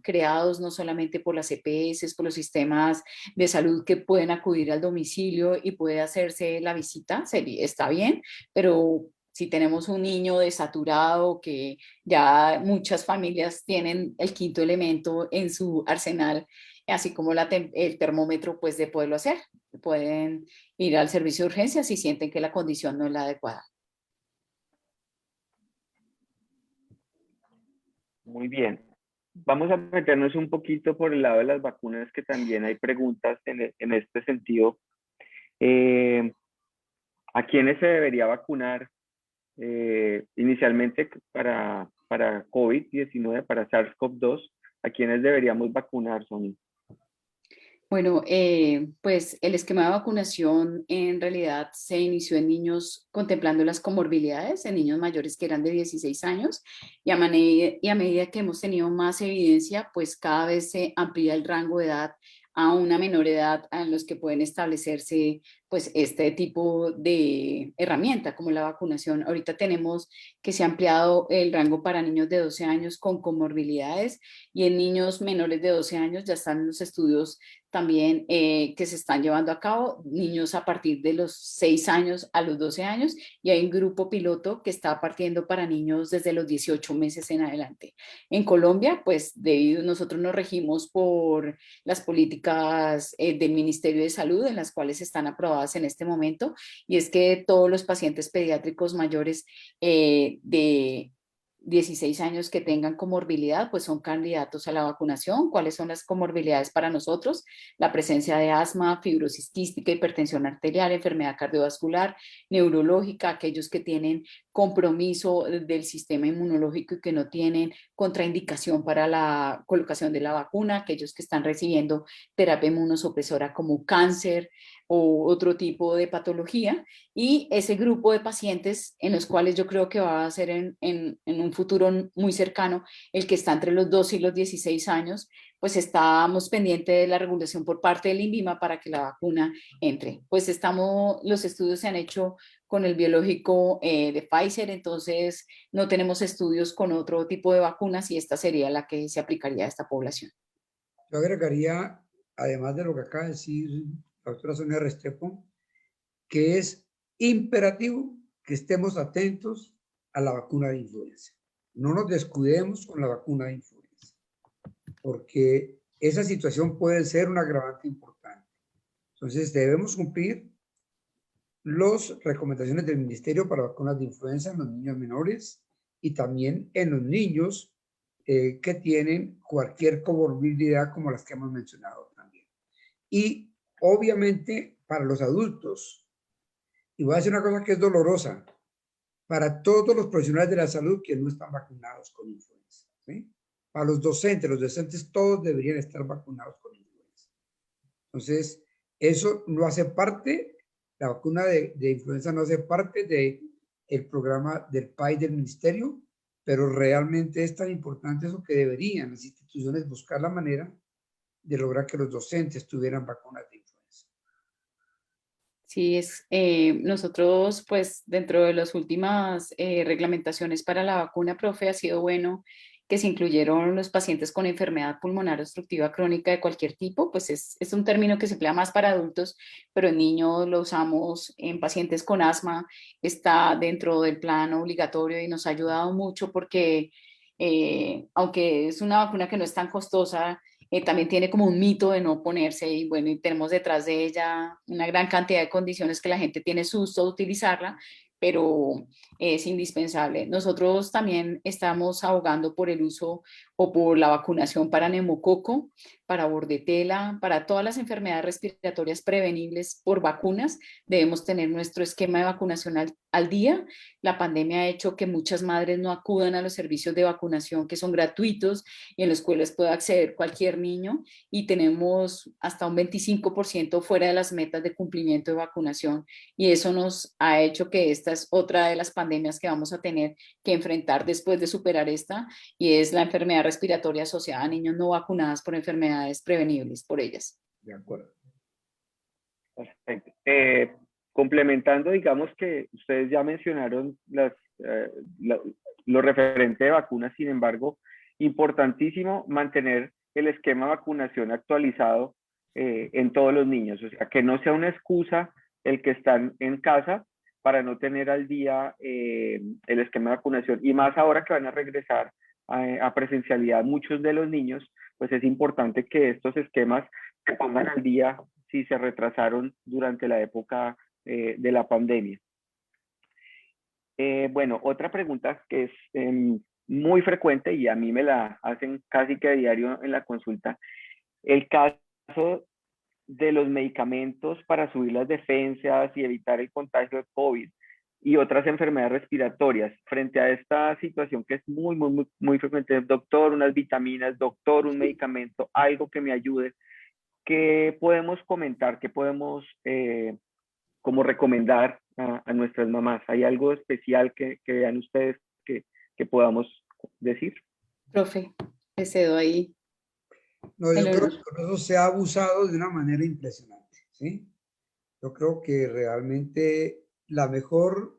creados no solamente por las EPS, por los sistemas de salud, que pueden acudir al domicilio y puede hacerse la visita, está bien, pero si tenemos un niño desaturado, que ya muchas familias tienen el quinto elemento en su arsenal, así como el termómetro, pues de poderlo hacer, pueden ir al servicio de urgencias si sienten que la condición no es la adecuada. Muy bien. Vamos a meternos un poquito por el lado de las vacunas, que también hay preguntas en este sentido. ¿A quiénes se debería vacunar inicialmente para COVID-19, para SARS-CoV-2? ¿A quiénes deberíamos vacunar, Sonia? Bueno, pues el esquema de vacunación en realidad se inició en niños contemplando las comorbilidades, en niños mayores que eran de 16 años, y a medida que hemos tenido más evidencia, pues cada vez se amplía el rango de edad a una menor edad en los que pueden establecerse pues este tipo de herramienta como la vacunación. Ahorita tenemos que se ha ampliado el rango para niños de 12 años con comorbilidades, y en niños menores de 12 años ya están los estudios también que se están llevando a cabo, niños a partir de los 6 años a los 12 años, y hay un grupo piloto que está partiendo para niños desde los 18 meses en adelante. En Colombia, pues nosotros nos regimos por las políticas del Ministerio de Salud, en las cuales están aprobadas en este momento, y es que todos los pacientes pediátricos mayores de 16 años que tengan comorbilidad, pues son candidatos a la vacunación. ¿Cuáles son las comorbilidades para nosotros? La presencia de asma, fibrosis quística, hipertensión arterial, enfermedad cardiovascular, neurológica, aquellos que tienen compromiso del sistema inmunológico y que no tienen contraindicación para la colocación de la vacuna, aquellos que están recibiendo terapia inmunosupresora como cáncer o otro tipo de patología, y ese grupo de pacientes en los cuales yo creo que va a ser en un futuro muy cercano el que está entre los 12 y los 16 años, pues estamos pendientes de la regulación por parte del INVIMA para que la vacuna entre. Pues los estudios se han hecho con el biológico de Pfizer, entonces no tenemos estudios con otro tipo de vacunas y esta sería la que se aplicaría a esta población. Yo agregaría, además de lo que acaba de decir la doctora Sonia Restrepo, que es imperativo que estemos atentos a la vacuna de influenza. No nos descuidemos con la vacuna de influenza, porque esa situación puede ser un agravante importante. Entonces debemos cumplir las recomendaciones del Ministerio para vacunas de influenza en los niños menores y también en los niños que tienen cualquier comorbilidad como las que hemos mencionado también. Y obviamente para los adultos, y voy a decir una cosa que es dolorosa, para todos los profesionales de la salud que no están vacunados con influenza, ¿sí? Para los docentes todos deberían estar vacunados con influenza. Entonces, eso no hace parte, la vacuna de influenza no hace parte del programa del PAI del ministerio, pero realmente es tan importante eso que deberían las instituciones buscar la manera de lograr que los docentes tuvieran vacunas de influenza. Sí, nosotros pues dentro de las últimas reglamentaciones para la vacuna, profe, ha sido bueno que se incluyeron los pacientes con enfermedad pulmonar obstructiva crónica de cualquier tipo, pues es un término que se emplea más para adultos, pero en niños lo usamos en pacientes con asma, está dentro del plan obligatorio y nos ha ayudado mucho porque aunque es una vacuna que no es tan costosa, también tiene como un mito de no ponerse y bueno, y tenemos detrás de ella una gran cantidad de condiciones que la gente tiene susto de utilizarla, pero es indispensable. Nosotros también estamos abogando por el uso o por la vacunación para neumococo, para bordetela, para todas las enfermedades respiratorias prevenibles por vacunas. Debemos tener nuestro esquema de vacunación al día. La pandemia ha hecho que muchas madres no acudan a los servicios de vacunación que son gratuitos y en los cuales puede acceder cualquier niño y tenemos hasta un 25% fuera de las metas de cumplimiento de vacunación y eso nos ha hecho que esta es otra de las pandemias que vamos a tener que enfrentar después de superar esta y es la enfermedad respiratoria asociada a niños no vacunados por enfermedades prevenibles por ellas. De acuerdo. Perfecto. Complementando, digamos que ustedes ya mencionaron lo referente de vacunas, sin embargo, importantísimo mantener el esquema de vacunación actualizado en todos los niños, o sea, que no sea una excusa el que están en casa para no tener al día el esquema de vacunación, y más ahora que van a regresar a presencialidad muchos de los niños, pues es importante que estos esquemas se pongan al día si se retrasaron durante la época de la pandemia. Bueno, otra pregunta que es muy frecuente y a mí me la hacen casi que a diario en la consulta, el caso de los medicamentos para subir las defensas y evitar el contagio de COVID y otras enfermedades respiratorias. Frente a esta situación que es muy frecuente, doctor, unas vitaminas, doctor, un medicamento, algo que me ayude. ¿Qué podemos comentar? ¿Qué podemos como recomendar a nuestras mamás? ¿Hay algo especial que vean ustedes que podamos decir? Profe, le cedo ahí No, el yo creo honor. que con eso se ha abusado de una manera impresionante, ¿sí? Yo creo que realmente el mejor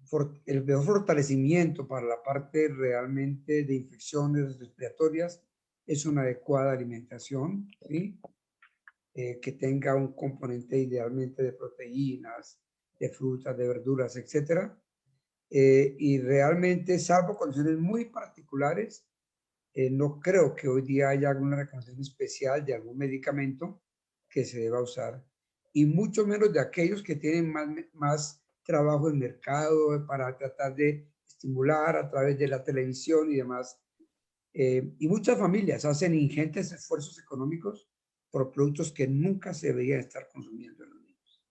fortalecimiento para la parte realmente de infecciones respiratorias es una adecuada alimentación, ¿sí? Que tenga un componente idealmente de proteínas, de frutas, de verduras, etcétera. Y realmente, salvo condiciones muy particulares, no creo que hoy día haya alguna recomendación especial de algún medicamento que se deba usar, y mucho menos de aquellos que tienen más trabajo en mercado para tratar de estimular a través de la televisión y demás. Y muchas familias hacen ingentes esfuerzos económicos por productos que nunca se deberían estar consumiendo en los niños.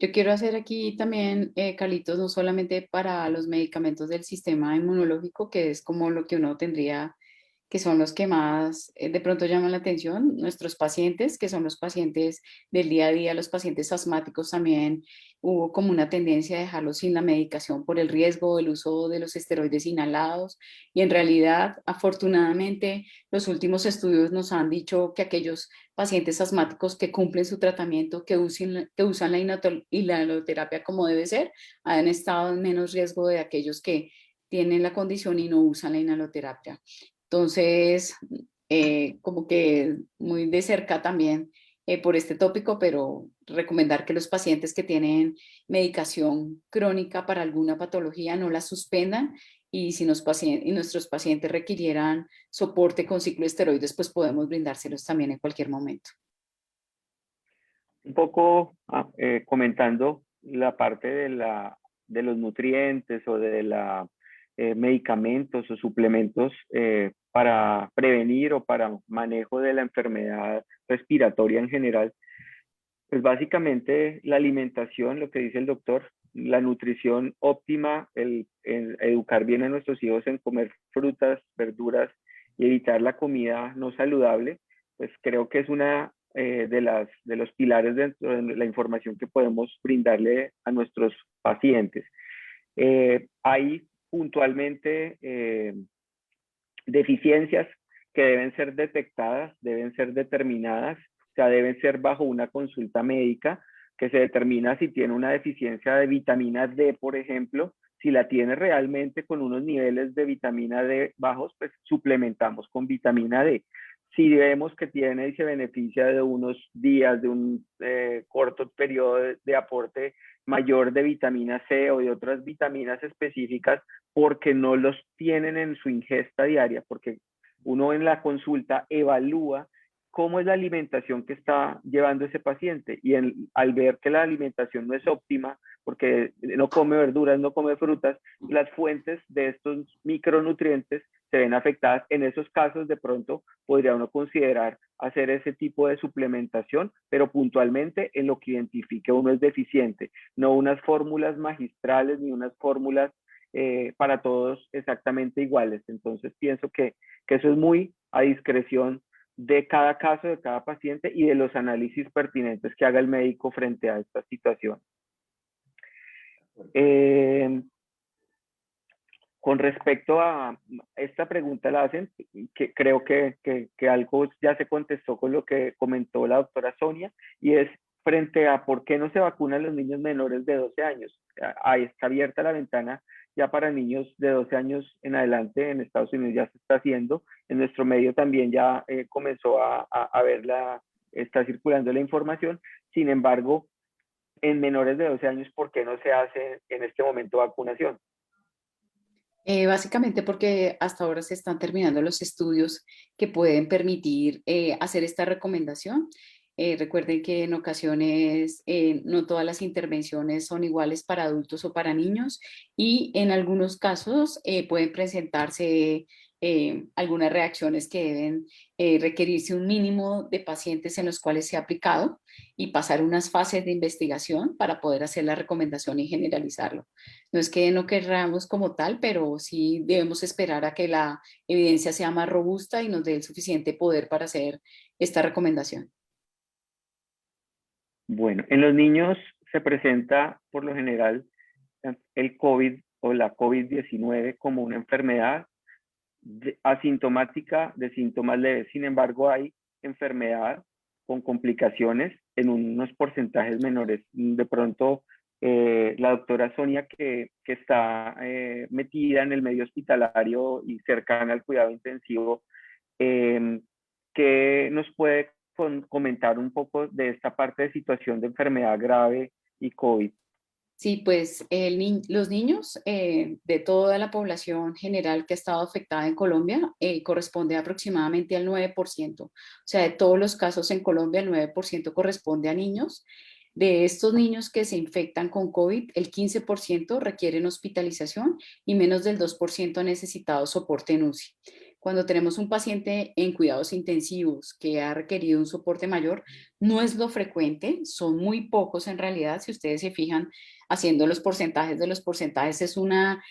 Yo quiero hacer aquí también, Carlitos, no solamente para los medicamentos del sistema inmunológico, que es como lo que uno tendría, que son los que más de pronto llaman la atención, nuestros pacientes, que son los pacientes del día a día, los pacientes asmáticos también, hubo como una tendencia a dejarlos sin la medicación por el riesgo del uso de los esteroides inhalados y en realidad, afortunadamente, los últimos estudios nos han dicho que aquellos pacientes asmáticos que cumplen su tratamiento, que usan la inhaloterapia como debe ser, han estado en menos riesgo de aquellos que tienen la condición y no usan la inhaloterapia. Entonces, como que muy de cerca también por este tópico, pero recomendar que los pacientes que tienen medicación crónica para alguna patología no la suspendan y si nuestros pacientes requirieran soporte con cicloesteroides, pues podemos brindárselos también en cualquier momento. Un poco comentando la parte de los nutrientes o de la medicamentos o suplementos para prevenir o para manejo de la enfermedad respiratoria en general. Pues básicamente la alimentación, lo que dice el doctor, la nutrición óptima, el educar bien a nuestros hijos en comer frutas, verduras y evitar la comida no saludable, pues creo que es una de los pilares dentro de la información que podemos brindarle a nuestros pacientes. Hay puntualmente deficiencias que deben ser detectadas, deben ser determinadas sea, deben ser bajo una consulta médica que se determina si tiene una deficiencia de vitamina D, por ejemplo. Si la tiene realmente con unos niveles de vitamina D bajos, pues suplementamos con vitamina D. Si vemos que tiene y se beneficia de unos días, de un corto periodo de aporte mayor de vitamina C o de otras vitaminas específicas, porque no los tienen en su ingesta diaria, porque uno en la consulta evalúa cómo es la alimentación que está llevando ese paciente y al ver que la alimentación no es óptima, porque no come verduras, no come frutas, las fuentes de estos micronutrientes se ven afectadas. En esos casos, de pronto, podría uno considerar hacer ese tipo de suplementación, pero puntualmente en lo que identifique uno es deficiente, no unas fórmulas magistrales ni unas fórmulas para todos exactamente iguales. Entonces, pienso que eso es muy a discreción de cada caso, de cada paciente y de los análisis pertinentes que haga el médico frente a esta situación. Con respecto a esta pregunta la hacen, que creo que algo ya se contestó con lo que comentó la doctora Sonia, y es frente a por qué no se vacunan los niños menores de 12 años. Ahí está abierta la ventana ya para niños de 12 años en adelante. En Estados Unidos ya se está haciendo, en nuestro medio también ya comenzó a verla, está circulando la información. Sin embargo, en menores de 12 años, ¿por qué no se hace en este momento vacunación? Básicamente porque hasta ahora se están terminando los estudios que pueden permitir hacer esta recomendación. Recuerden que en ocasiones no todas las intervenciones son iguales para adultos o para niños y en algunos casos pueden presentarse algunas reacciones que deben requerirse un mínimo de pacientes en los cuales se ha aplicado y pasar unas fases de investigación para poder hacer la recomendación y generalizarlo. No es que no querramos como tal, pero sí debemos esperar a que la evidencia sea más robusta y nos dé el suficiente poder para hacer esta recomendación. Bueno, en los niños se presenta por lo general el COVID o la COVID-19 como una enfermedad asintomática de síntomas leves. Sin embargo, hay enfermedad con complicaciones en unos porcentajes menores. De pronto, la doctora Sonia, que está metida en el medio hospitalario y cercana al cuidado intensivo, ¿qué nos puede comentar un poco de esta parte de situación de enfermedad grave y COVID? Sí, pues los niños de toda la población general que ha estado afectada en Colombia corresponde aproximadamente al 9%. O sea, de todos los casos en Colombia, el 9% corresponde a niños. De estos niños que se infectan con COVID, el 15% requieren hospitalización y menos del 2% ha necesitado soporte en UCI. Cuando tenemos un paciente en cuidados intensivos que ha requerido un soporte mayor, no es lo frecuente, son muy pocos en realidad. Si ustedes se fijan, haciendo los porcentajes de los porcentajes, es una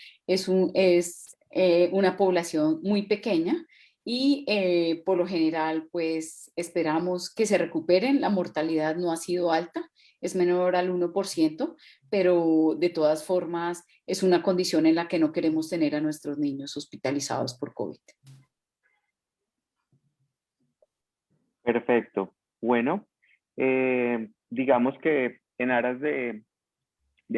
población muy pequeña y por lo general, pues esperamos que se recuperen. La mortalidad no ha sido alta, es menor al 1%, pero de todas formas es una condición en la que no queremos tener a nuestros niños hospitalizados por COVID. Perfecto. Bueno, digamos que en aras de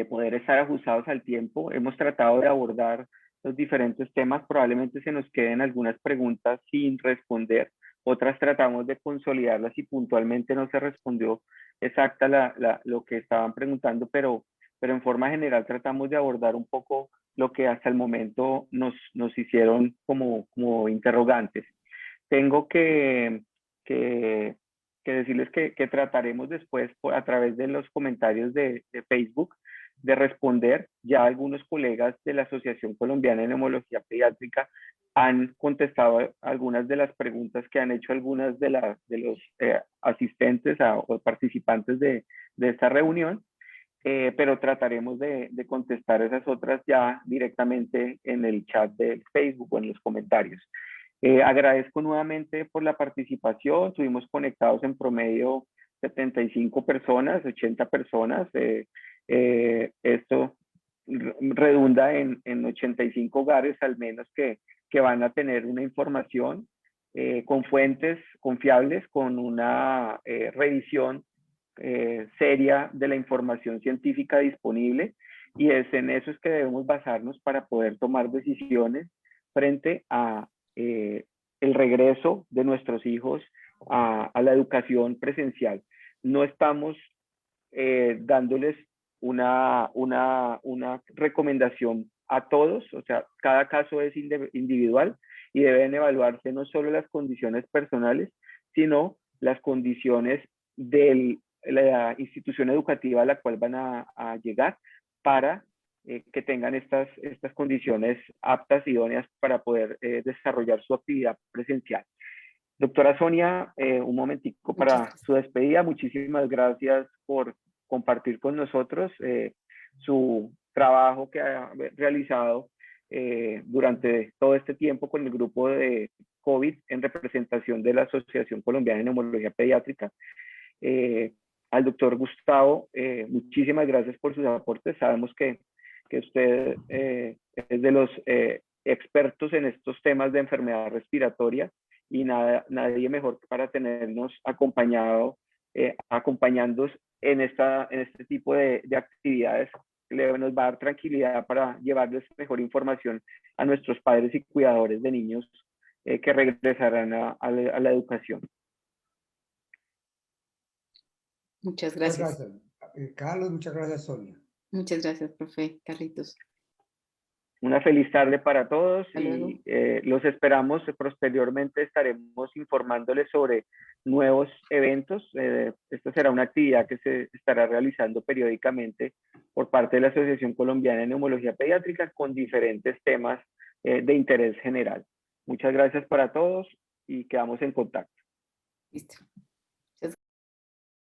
poder estar ajustados al tiempo, hemos tratado de abordar los diferentes temas. Probablemente se nos queden algunas preguntas sin responder, otras tratamos de consolidarlas y puntualmente no se respondió exacta lo que estaban preguntando, pero en forma general tratamos de abordar un poco lo que hasta el momento nos hicieron como interrogantes. Tengo que, que decirles que trataremos después a través de los comentarios de Facebook de responder. Ya algunos colegas de la Asociación Colombiana de Neumología Pediátrica han contestado algunas de las preguntas que han hecho algunas de los asistentes o participantes de esta reunión, pero trataremos de contestar esas otras ya directamente en el chat de Facebook o en los comentarios. Agradezco nuevamente por la participación. Estuvimos conectados en promedio 75 personas, 80 personas. Esto redunda en 85 hogares al menos que van a tener una información con fuentes confiables, con una revisión seria de la información científica disponible, y es en eso es que debemos basarnos para poder tomar decisiones frente a el regreso de nuestros hijos a la educación presencial. No estamos dándoles una recomendación a todos, o sea, cada caso es individual y deben evaluarse no solo las condiciones personales, sino las condiciones de la institución educativa a la cual van a llegar para que tengan estas condiciones aptas, idóneas para poder desarrollar su actividad presencial. Doctora Sonia, un momentico para su despedida. Muchísimas gracias por compartir con nosotros su trabajo que ha realizado durante todo este tiempo con el grupo de COVID en representación de la Asociación Colombiana de Neumología Pediátrica. Al doctor Gustavo, muchísimas gracias por sus aportes. Sabemos que usted es de los expertos en estos temas de enfermedad respiratoria, y nadie mejor para tenernos acompañándonos en este tipo de actividades. Nos va a dar tranquilidad para llevarles mejor información a nuestros padres y cuidadores de niños que regresarán a la educación. Muchas gracias. Muchas gracias, Carlos. Muchas gracias, Sonia. Muchas gracias, profe Carlitos. Una feliz tarde para todos y los esperamos. Posteriormente estaremos informándoles sobre nuevos eventos. Esta será una actividad que se estará realizando periódicamente por parte de la Asociación Colombiana de Neumología Pediátrica con diferentes temas de interés general. Muchas gracias para todos y quedamos en contacto. Listo.